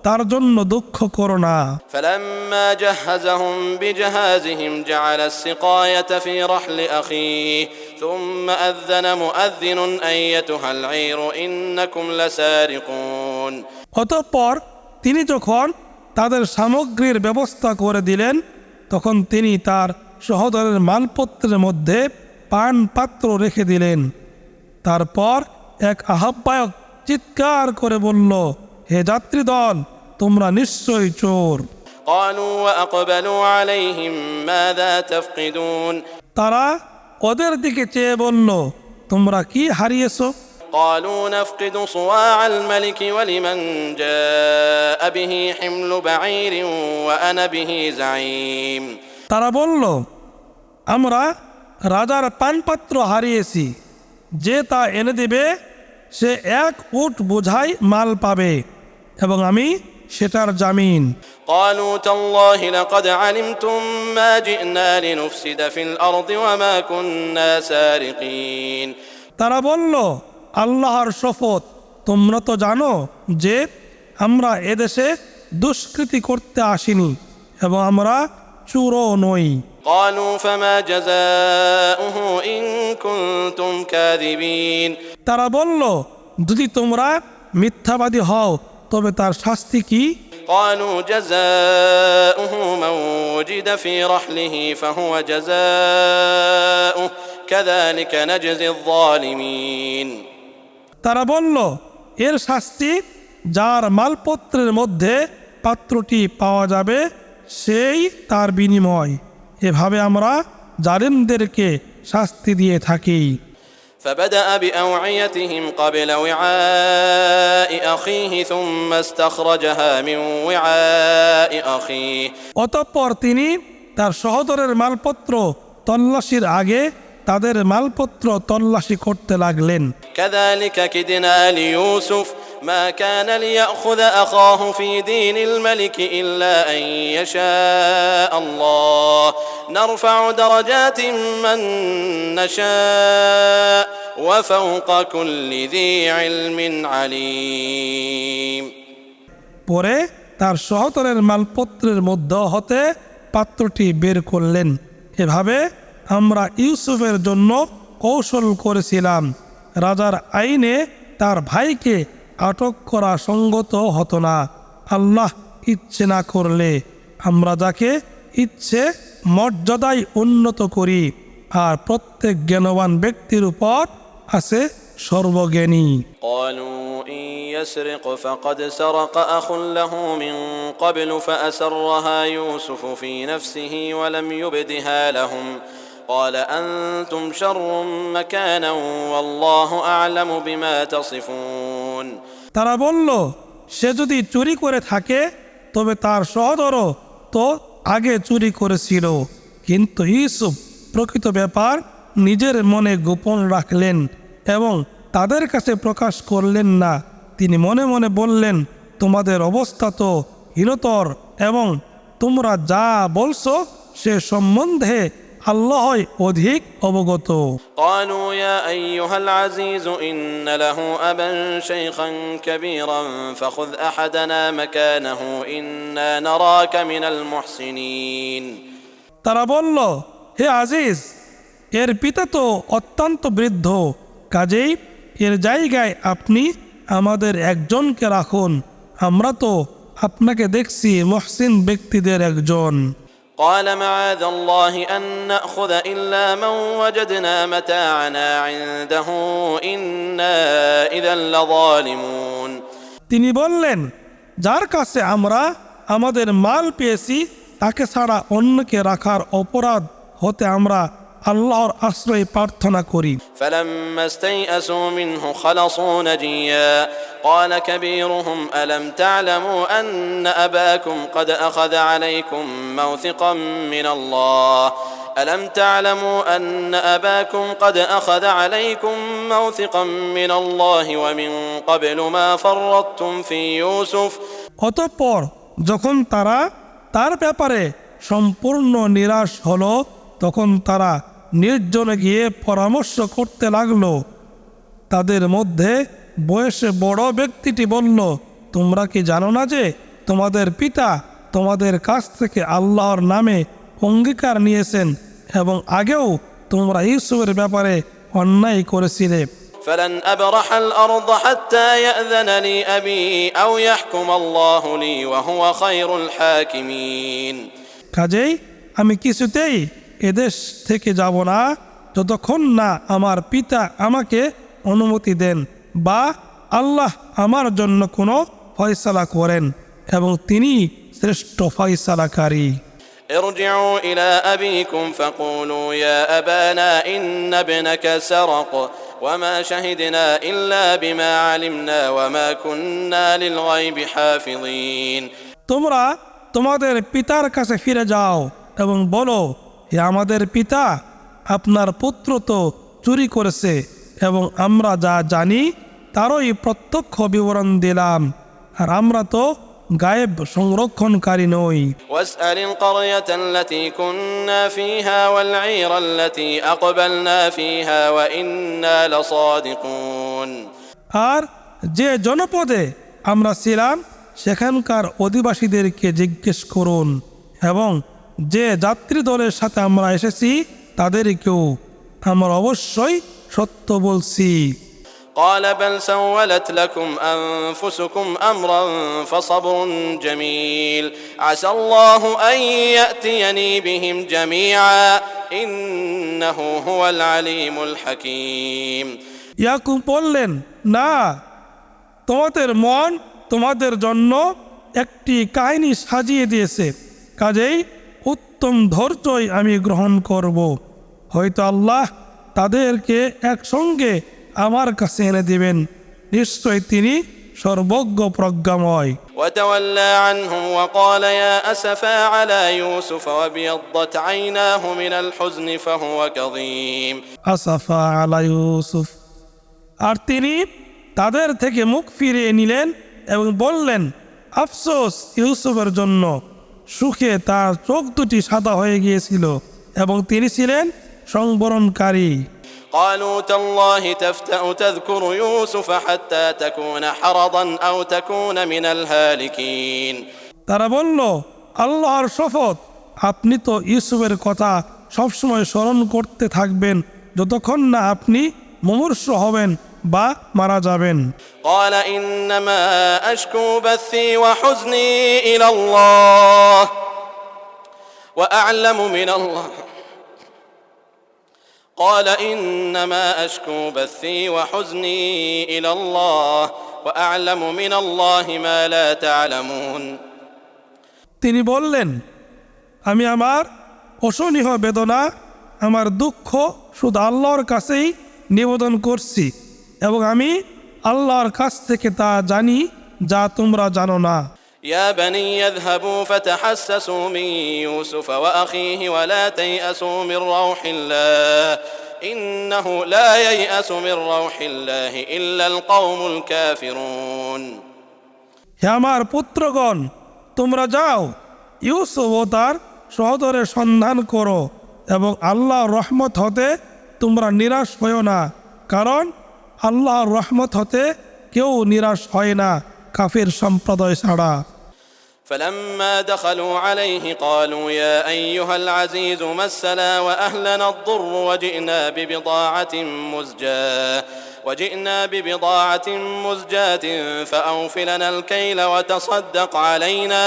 তার জন্য দুঃখ করো না। فلما جهزهم بجهازهم جعل السقاية في رحل أخيه ثم أذن مؤذن أيتها العير إنكم لسارقون অতঃপর তিনি যখন তাদের সামগ্রীর ব্যবস্থা করে দিলেন তখন তিনি তার সহোদরের মালপত্রের মধ্যে পান পাত্র রেখে দিলেন। তারপর এক আহ্বায়ক চিৎকার করে বলল, হে যাত্রীদল, তোমরা নিশ্চয়ই চোর। قالوا وأقبلوا عليهم ماذا تفقدون তারা ওদের দিকে চেয়ে বলল, তোমরা কি হারিয়েছো? قالوا نفقد صواع الملك ولمن جاء به حمل بعير وأنا به زعيم তারা বলল, আমরা রাজার পানপাত্র হারিয়েছি, যে তা এনে দেবে সে এক উট বোঝাই মাল পাবে এবং আমি সেটার জামিন। قالوا تالله لقد علمتم ما جئنا لنفسد في الأرض وما كنا سارقين তারা বলল, আল্লাহর শপথ, তোমরা তো জানো যে আমরা এদেশে দুষ্কৃতি করতে আসিনি এবং আমরা চোরও নই। قالوا فما جزاؤه إن كنتم كاذبين তারা বলল, যদি তোমরা মিথ্যাবাদী হও তবে তার শাস্তি কি? قالوا جزاؤه من وجد في رحله فهو جزاؤه كذلك نجزي الظالمين তারা বলল, এর শাস্তি যার মালপত্রের মধ্যে পাত্রটি পাওয়া যাবে সেই তার বিনিময়, এভাবে আমরা জালিমদেরকে শাস্তি দিয়ে থাকি। فبدأ بأوعيتهم قبل وعاء أخيه ثم استخرجها من وعاء أخيه অতঃপর তিনি তার সহোদরের মালপত্র তল্লাশির আগে তাদের মালপত্র তল্লাশি করতে লাগলেন। كذلك كدنا ليوسف ما كان ليأخذ أخاه في دين الملك إلا أن يشاء الله نرفع درجات من نشاء وفوق كل ذي علم عليم পরে তার সহোদরের মালপত্রের মধ্য হতে পাত্রটি বের করলেন। এভাবে আমরা ইউসুফের জন্য কৌশল করেছিলাম। রাজার আইনে তার ভাইকে আটক করা সঙ্গত হতো না, আল্লাহ ইচ্ছে না করলে। আমরা যাকে ইচ্ছে মর্যাদায় উন্নত করি, আর প্রত্যেক জ্ঞানবান ব্যক্তির উপর আছে সর্বজ্ঞানী। قالوا إن يسرق فقد سرق أخ له من قبل فأسرها يوسف في نفسه ولم يبدها لهم قال أنتم شر مكانا والله أعلم بما تصفون তারা বলল, সে যদি চুরি করে থাকে তবে তার সহোদরও তো আগে চুরি করেছিল। কিন্তু ইউসুফ প্রকৃত ব্যাপার নিজের মনে গোপন রাখলেন এবং তাদের কাছে প্রকাশ করলেন না। তিনি মনে মনে বললেন, তোমাদের অবস্থা তো হীনতর এবং তোমরা যা বলছো সে সম্বন্ধে আল্লাহই অধিক অবগত। قالوا يا أيها العزيز إن له أبا شيخا كبيرا فخذ أحدنا مكانه إنا نراك من المحسنين তারা বলল, হে আজিজ, এর পিতা তো অত্যন্ত বৃদ্ধ, কাজেই এর জায়গায় আপনি আমাদের একজনকে রাখুন, আমরা তো আপনাকে দেখছি মুহসিন ব্যক্তিদের একজন। قال معاذ الله أن نأخذ إلا من وجدنا متاعنا عنده إنا إذا لظالمون তিনি বললেন, যার কাছে আমরা আমাদের মাল পেয়েছি তাকে ছাড়া অন্যকে রাখার অপরাধ হতে আমরা আল্লাহর আশ্রয় প্রার্থনা করি। فلما استيئسوا منه خلصوا نجيا قال كبيرهم ألم تعلموا أن أباكم قد أخذ عليكم موثقا من الله ألم تعلموا أن أباكم قد أخذ عليكم موثقا من الله ومن قبل ما فرطتم في يوسف অতঃপর যখন তারা তার ব্যাপারে সম্পূর্ণ নিরাশ হলো, তখন তারা নির্জনে গিয়ে পরামর্শ করতে লাগলো। তাদের মধ্যে বয়সে বড় ব্যক্তিটি বলল, তোমরা কি জানো না যে তোমাদের পিতা তোমাদের কাছ থেকে আল্লাহর নামে অঙ্গীকার নিয়েছেন এবং আগেও তোমরা ইউসুফের ব্যাপারে অন্যায় করেছিলে। فلن أبرح الأرض حتى يأذن لي أبي أو يحكم الله لي وهو خير الحاكمين কাজেই আমি কিছুতেই এদেশ থেকে যাব না যতক্ষণ না আমার পিতা আমাকে অনুমতি দেন বা আল্লাহ আমার জন্য কোনো ফয়সালা করেন এবং তিনি শ্রেষ্ঠ ফয়সালাকারী। ارجعوا إلى أبيكم فقولوا يا أبانا إن ابنك سرق وما شهدنا إلا بما علمنا وما كنا للغيب حافظين তোমরা তোমাদের পিতার কাছে ফিরে যাও এবং বলো, হে আমাদের পিতা, আপনার পুত্র তো চুরি করেছে এবং আমরা যা জানি তারই প্রত্যক্ষ বিবরণ দিলাম, আর আমরা তো গায়েব সংরক্ষণকারী নই। واسأل القرية التي كنا فيها والعير التي أقبلنا فيها وإنا لصادقون আর যে জনপদে আমরা ছিলাম সেখানকার অধিবাসীদেরকে জিজ্ঞেস করুন এবং যে যাত্রী দলের সাথে আমরা এসেছি তাদেরকেও, আমরা অবশ্যই সত্য বলছি। قال بل سولت لكم أنفسكم أمرا فصبر جميل عسى الله أن يأتيني بهم جميعا إنه هو العليم الحكيم ইয়াকুব বললেন, না, তোমাদের মন তোমাদের জন্য একটি কাহিনী সাজিয়ে দিয়েছে, কাজেই উত্তম ধৈর্যই আমি গ্রহণ করব। হয়তো আল্লাহ তাদেরকে একসঙ্গে আমার কাছে এনে দিবেন, নিশ্চয় তিনি সর্বজ্ঞ প্রজ্ঞাময়। وتولى عنهم وقال يا أسفا على يوسف وابيضت عيناه من الحزن فهو كظيم আসাফা আলা ইউসুফ, আর তিনি তাদের থেকে মুখ ফিরিয়ে নিলেন এবং বললেন, আফসোস ইউসুফের জন্য, সুখে তার চোখ দুটি সাদা হয়ে গিয়েছিল এবং তিনি ছিলেন সংবরণকারী। قالوا تالله تفتأ تذكر يوسف حتى تكون حرضا أو تكون من الهالكين তারা বলল, আল্লাহর শপথ, আপনি তো ইউসুফের কথা সবসময় স্মরণ করতে থাকবেন যতক্ষণ না আপনি মুমূর্ষ হবেন বা মারা যাবেন। قال إنما أشكو بثي وحزني إلى الله وأعلم من الله قال إنما أشكو بثي وحزني إلى الله وأعلم من الله ما لا تعلمون তিনি বললেন, আমি আমার অসহনীয় বেদনা, আমার দুঃখ শুধু আল্লাহর কাছেই নিবেদন করছি এবং আমি আল্লাহর কাছ থেকে তা জানি যা তোমরা জানো না। يا بني اذهبوا فتحسسوا من يوسف وأخيه ولا تيأسوا من روح الله إنه لا ييأس من روح الله إلا القوم الكافرون হে আমার পুত্রগণ, তোমরা যাও, ইউসুফ ও তার সহোদরের সন্ধান করো এবং আল্লাহর রহমত হতে তোমরা নিরাশ হও না, কারণ আল্লাহর রহমত হতে কেউ নিরাশ হয় না কাফির সম্প্রদায় ছাড়া। فلما دخلوا عليه قالوا يا أيها العزيز مسنا وأهلنا الضر وجئنا ببضاعة مزجاة فأوف لنا الكيل وتصدق علينا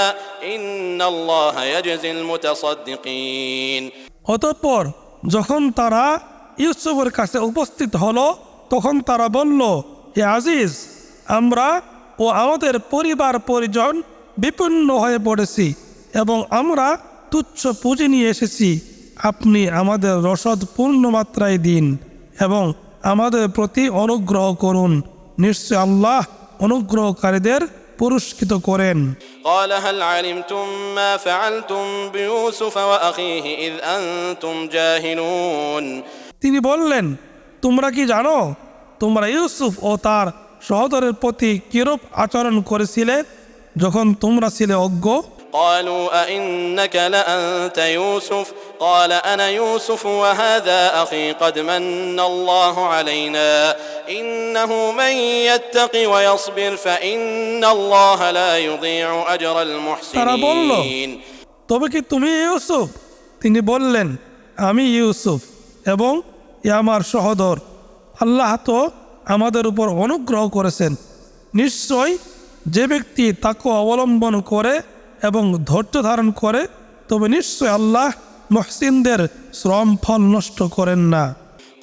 إن الله يجزي المتصدقين অতঃপর যখন তারা ইউসুফের কাছে উপস্থিত হলো তখন তারা বলল, হে আজিজ, আমরা ও আমাদের পরিবার পরিজন বিপন্ন হয়ে পড়েছি এবং আমরা তুচ্ছ পুঁজি নিয়ে এসেছি। আপনি আমাদের রসদ পূর্ণ মাত্রায় দিন এবং আমাদের প্রতি অনুগ্রহ করুন, নিশ্চয় আল্লাহ অনুগ্রহকারীদের পুরস্কৃত করেন। قال هل علمتم ما فعلتم بيوسف وأخيه إذ أنتم جاهلون তিনি বললেন, তোমরা কি জানো তোমরা ইউসুফ ও তার সহোদরের প্রতি কিরূপ আচরণ করেছিলে যখন তোমরা ছিলে অজ্ঞ? قالوا أئنك لأنت يوسف قال أنا يوسف وهذا أخي قد من الله علينا إنه من يتق ويصبر فإن الله لا يضيع أجر তারা বলল, المحسنين তবে কি তুমি ইউসুফ? তিনি বললেন, আমি ইউসুফ এবং এ আমার সহোদর। আল্লাহ তো আমাদের উপর অনুগ্রহ করেছেন। নিশ্চয় যে ব্যক্তি তাকে অবলম্বন করে এবং ধৈর্য ধারণ করে তবে নিশ্চয় আল্লাহ মুহসিনদের শ্রম ফল নষ্ট করেন না।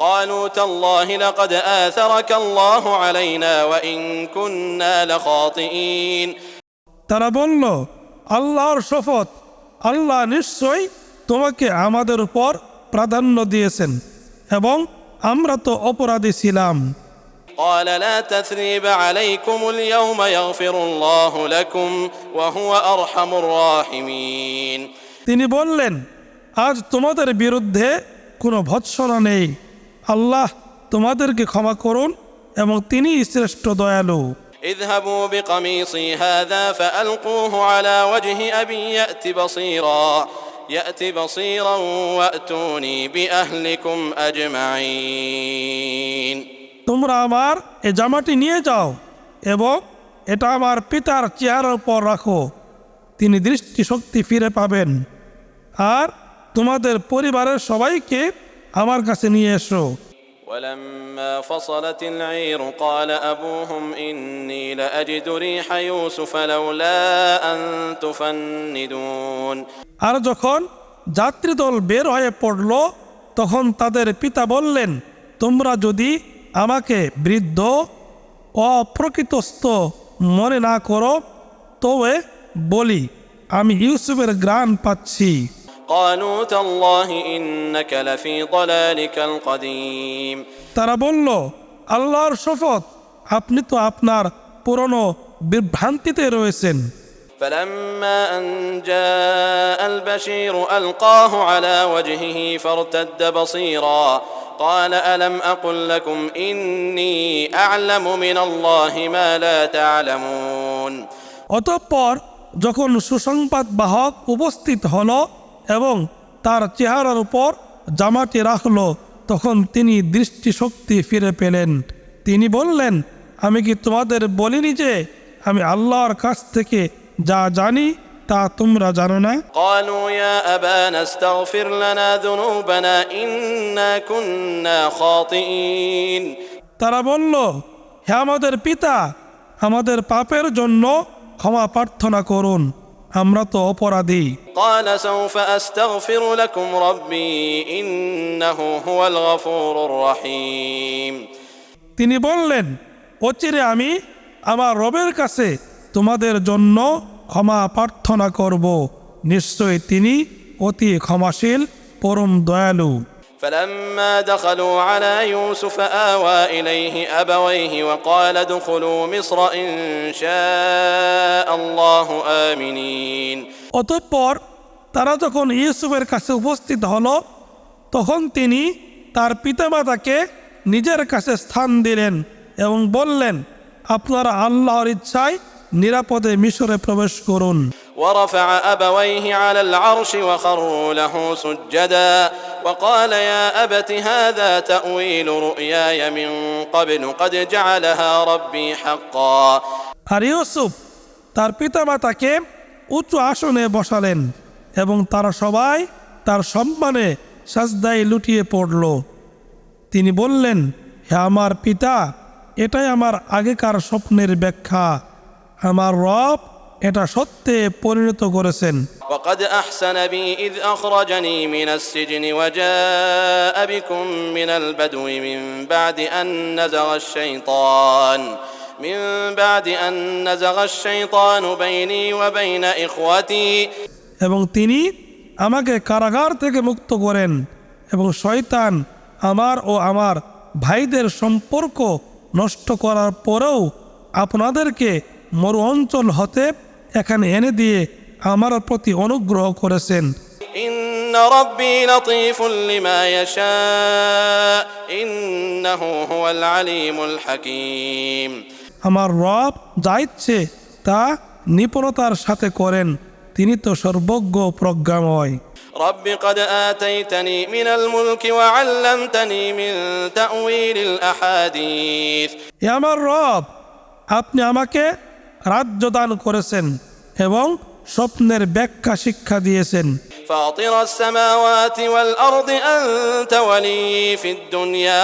قالوا تالله لقد آثرك الله علينا وإن كنا لخاطئين তারা বলল, আল্লাহর শপথ, আল্লাহ নিশ্চয় তোমাকে আমাদের উপর প্রাধান্য দিয়েছেন এবং আমরা তো অপরাধী ছিলাম। قال لا تثريب عليكم اليوم يغفر الله لكم وهو أرحم الراحمين তিনি বললেন, আজ তোমাদের বিরুদ্ধে কোনো ভৎসনা নেই, আল্লাহ তোমাদেরকে ক্ষমা করুন এবং তিনিই শ্রেষ্ঠ দয়ালু। اذهبوا بقميصي هذا فألقوه على وجه أبي يأت بصيرا وأتوني بأهلكم أجمعين তোমরা আমার এ জামাটি নিয়ে যাও এবং এটা আমার পিতার চেহারার উপর রাখো, তিনি দৃষ্টিশক্তি ফিরে পাবেন, আর তোমাদের পরিবারের সবাইকে আমার কাছে নিয়ে এসো। ولما فصلت العير قال أبوهم إني لأجد ريح يوسف لولا أن تفندون আর যখন যাত্রীদল বের হয়ে পড়ল তখন তাদের পিতা বললেন, তোমরা যদি আমাকে বৃদ্ধ অপ্রকৃতস্থ মনে না করো তবে বলি আমি ইউসুফের ঘ্রাণ পাচ্ছি। قالوا تالله إنك لفي ضلالك القديم তারা বলল, আল্লাহর শপথ, আপনি তো আপনার পুরনো বিভ্রান্তিতে রয়েছেন। فلما أن جاء البشير ألقاه على وجهه فارتد بصيرا قال ألم أقل لكم إني أعلم من الله ما لا تعلمون অতঃপর যখন সুসংবাদ বাহক উপস্থিত হলো এবং তার চেহারার উপর জামাটি রাখলো, তখন তিনি দৃষ্টিশক্তি ফিরে পেলেন। তিনি বললেন, আমি কি তোমাদের বলিনি যে আমি আল্লাহর কাছ থেকে যা জানি তা তোমরা জানো না? قالوا يا أبانا استغفر لنا ذنوبنا إنا كنا خاطئين তারা বলল, হে আমাদের পিতা, আমাদের পাপের জন্য ক্ষমা প্রার্থনা করুন, আমরা তো অপরাধী। قال سوف أستغفر لكم ربي إنه هو الغفور الرحيم তিনি বললেন, অচিরে আমি আমার রবের কাছে তোমাদের জন্য ক্ষমা প্রার্থনা করব, নিশ্চয়ই তিনি অতি ক্ষমাশীল, পরম দয়ালু। فلما دخلوا على يوسف آوى إليه أبويه وقال ادخلوا مصر إن شاء الله آمنين অতঃপর তারা যখন ইউসুফের কাছে উপস্থিত হলো, তখন তিনি তার পিতামাতাকে নিজের কাছে স্থান দিলেন এবং বললেন, আপনারা আল্লাহর ইচ্ছায় নিরাপদে মিশরে প্রবেশ করুন। ورفع أبويه على العرش وخروا له سجدا وقال يا أبت هذا تأويل رؤياي من قبل قد جعلها ربي حقا আর ইউসুফ তার পিতামাতাকে উচ্চ আসনে বসালেন এবং তারা সবাই তার সম্মানে সাজদায় লুটিয়ে পড়ল। তিনি বললেন, হে আমার পিতা, এটাই আমার আগেকার স্বপ্নের ব্যাখ্যা, আমার রব এটা সত্যে পরিণত করেছেন। وقد أحسن بي إذ أخرجني من السجن وجاء بكم من البدو من بعد أن نزغ الشيطان بيني وبين إخوتي এবং তিনি আমাকে কারাগার থেকে মুক্ত করেন এবং শয়তান আমার ও আমার ভাইদের সম্পর্ক নষ্ট করার পরেও আপনাদেরকে মরু অঞ্চল হতে এখানে এনে দিয়ে আমার প্রতি অনুগ্রহ করেছেন। إن ربي لطيف لما يشاء إنه هو العليم الحكيم আমার রব যা ইচ্ছে তা নিপুণতার সাথে করেন, তিনি তো সর্বজ্ঞ প্রজ্ঞাময়। رب قد آتيتني من الملك وعلمتني من تأويل الأحاديث হে আমার রব, আপনি আমাকে রাজ্য দান করেছেন এবং স্বপ্নের ব্যাখ্যা শিক্ষা দিয়েছেন। فاطر السماوات والأرض أنت ولي في الدنيا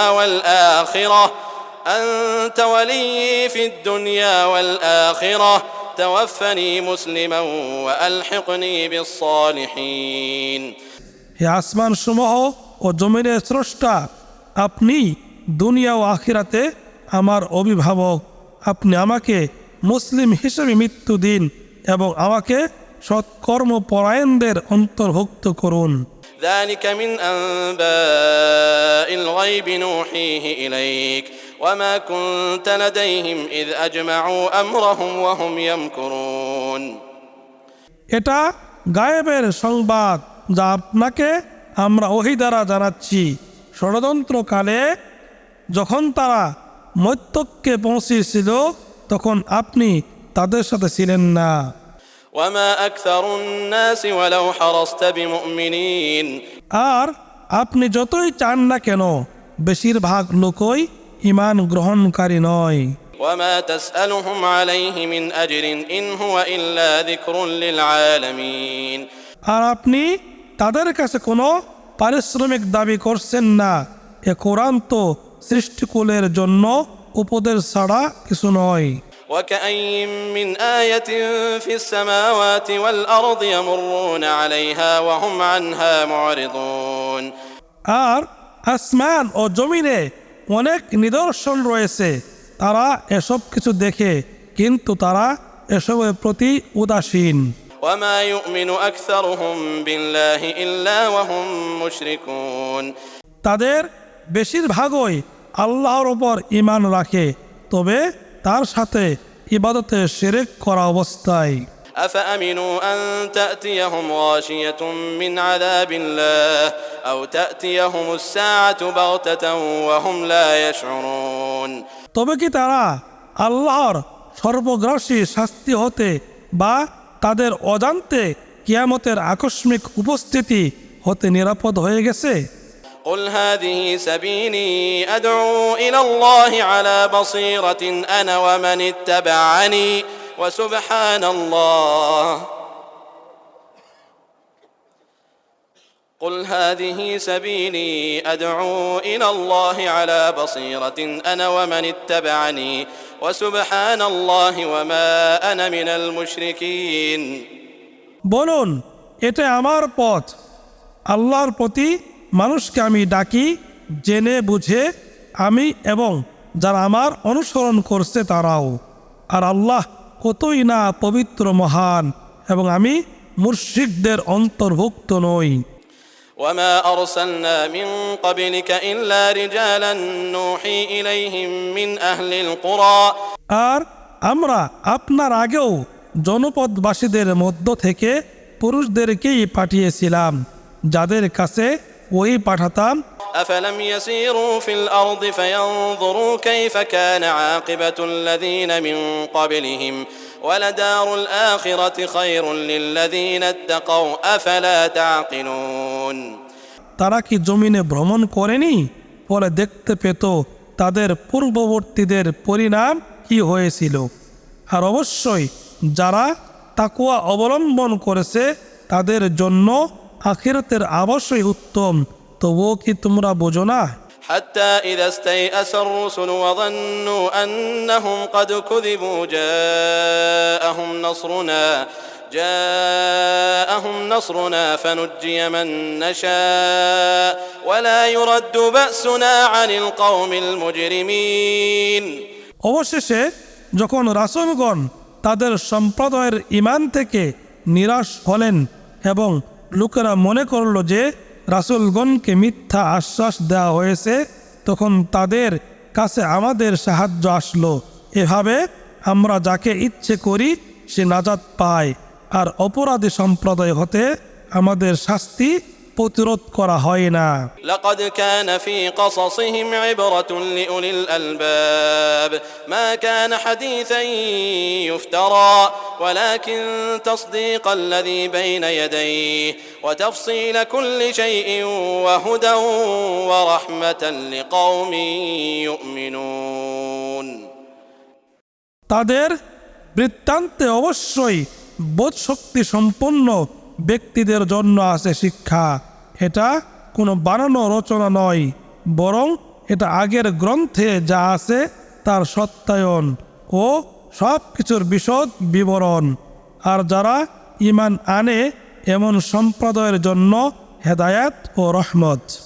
والآخرة توفني مسلما وألحقني بالصالحين হে আসমান সমূহ ও জমিনের স্রষ্টা, আপনি দুনিয়া ও আখিরাতে আমার অভিভাবক, আপনি আমাকে মুসলিম হিসেবে মৃত্যু দিন এবং আমাকে সৎকর্মপরায়ণদের অন্তর্ভুক্ত করুন। ذلك من أنباء الغيب نوحيه إليك وما كنت لديهم إذ أجمعوا أمرهم وهم يمكرون এটা গায়েবের সংবাদ যা আপনাকে আমরা ওহী দ্বারা জানাচ্ছি। ষড়যন্ত্রকালে যখন তারা মধ্যকে পৌঁছেছিল, তখন আপনি তাদের সাথে ছিলেন না। وما أكثر الناس ولو حرصت بمؤمنين আর আপনি যতই চান না কেন, বেশিরভাগ লোকই ঈমান গ্রহণকারী নয়। وما تسألهم عليه من أجر إن هو إلا ذكر للعالمين আর আপনি তাদের কাছে কোনো পারিশ্রমিক দাবি করছেন না, এ কোরআন তো সৃষ্টিকুলের জন্য উপদেশ ছাড়া কিছু নয়। وكأي من آية في السماوات والأرض يمرون عليها وهم عنها معرضون আর আসমান ও জমিনে অনেক নিদর্শন রয়েছে, তারা এসব কিছু দেখে কিন্তু তারা এসবের প্রতি উদাসীন। وما يؤمن أكثرهم بالله إلا وهم مشركون তাদের বেশিরভাগই আল্লাহর উপর ঈমান রাখে, তবে তার সাথে ইবাদতে শিরক করা অবস্থায়। أفأمنوا أن تأتيهم غاشية من عذاب الله أو تأتيهم الساعة بغتة وهم لا يشعرون তবে কি তারা আল্লাহর সর্বগ্রাসী শাস্তি হতে বা তাদের অজান্তে কিয়ামতের আকস্মিক উপস্থিতি হতে নিরাপদ হয়ে গেছে? قل هذه سبيلي أدعو إلى الله على بصيرة أنا ومن اتبعني وسبحان الله قل هذه سبيلي أدعو إلى الله على بصيرة أنا ومن اتبعني وسبحان الله وما أنا من المشركين বলুন, এটা আমার পথ। আল্লাহর প্রতি মানুষকে আমি ডাকি, জেনে বুঝে আমি এবং যারা আমার অনুসরণ করছে তারাও। আর আল্লাহ কতই না পবিত্র মহান, এবং আমি মুশরিকদের অন্তর্ভুক্ত নই। وما أرسلنا من قبلك إلا رجالا نوحي إليهم من أهل القرى আর আমরা আপনার আগেও জনপদবাসীদের মধ্য থেকে পুরুষদেরকেই পাঠিয়েছিলাম, যাদের কাছে ওই পাঠাতাম। أفلم يسيروا في الأرض فينظروا كيف كان عاقبة الذين من قبلهم ولدار الآخرة خير للذين اتقوا أفلا تعقلون তারা কি জমিনে ভ্রমণ করেনি? পরে দেখতে পেত তাদের পূর্ববর্তীদের পরিণাম কি হয়েছিল। আর অবশ্যই যারা তাকওয়া অবলম্বন করেছে তাদের জন্য আখিরাতের আবাসই উত্তম। তবুও কি তোমরা বোঝো না? حتى إذا استيأس الرسل وظنوا أنهم قد كذبوا جاءهم نصرنا فنجي من نشاء ولا يرد بأسنا عن القوم المجرمين অবশেষে যখন রাসূলগণ তাদের সম্প্রদায়ের ঈমান থেকে নিরাশ হলেন এবং লোকেরা মনে করল যে রাসূলগণকে মিথ্যা আশ্বাস দেওয়া হয়েছে, তখন তাদের কাছে আমাদের সাহায্য আসলো। এভাবে আমরা যাকে ইচ্ছে করি সে নাজাত পায়, আর অপরাধী সম্প্রদায় হতে আমাদের শাস্তি প্রতিরোধ করা হয় না। لقد كان في قصصهم عبرة لأولي الألباب ما كان حديثا يفترى ولكن تصديق الذي بين يديه وتفصيل كل شيء وهدى ورحمة لقوم يؤمنون তাদের বৃত্তান্তে অবশ্যই বোধশক্তি সম্পন্ন ব্যক্তিদের জন্য আছে শিক্ষা। এটা কোনো বানানো রচনা নয়, বরং এটা আগের গ্রন্থে যা আছে তার সত্যায়ন ও সব কিছুর বিশদ বিবরণ। আর যারা ঈমান আনে এমন সম্প্রদায়ের জন্য হেদায়াত ও রহমত।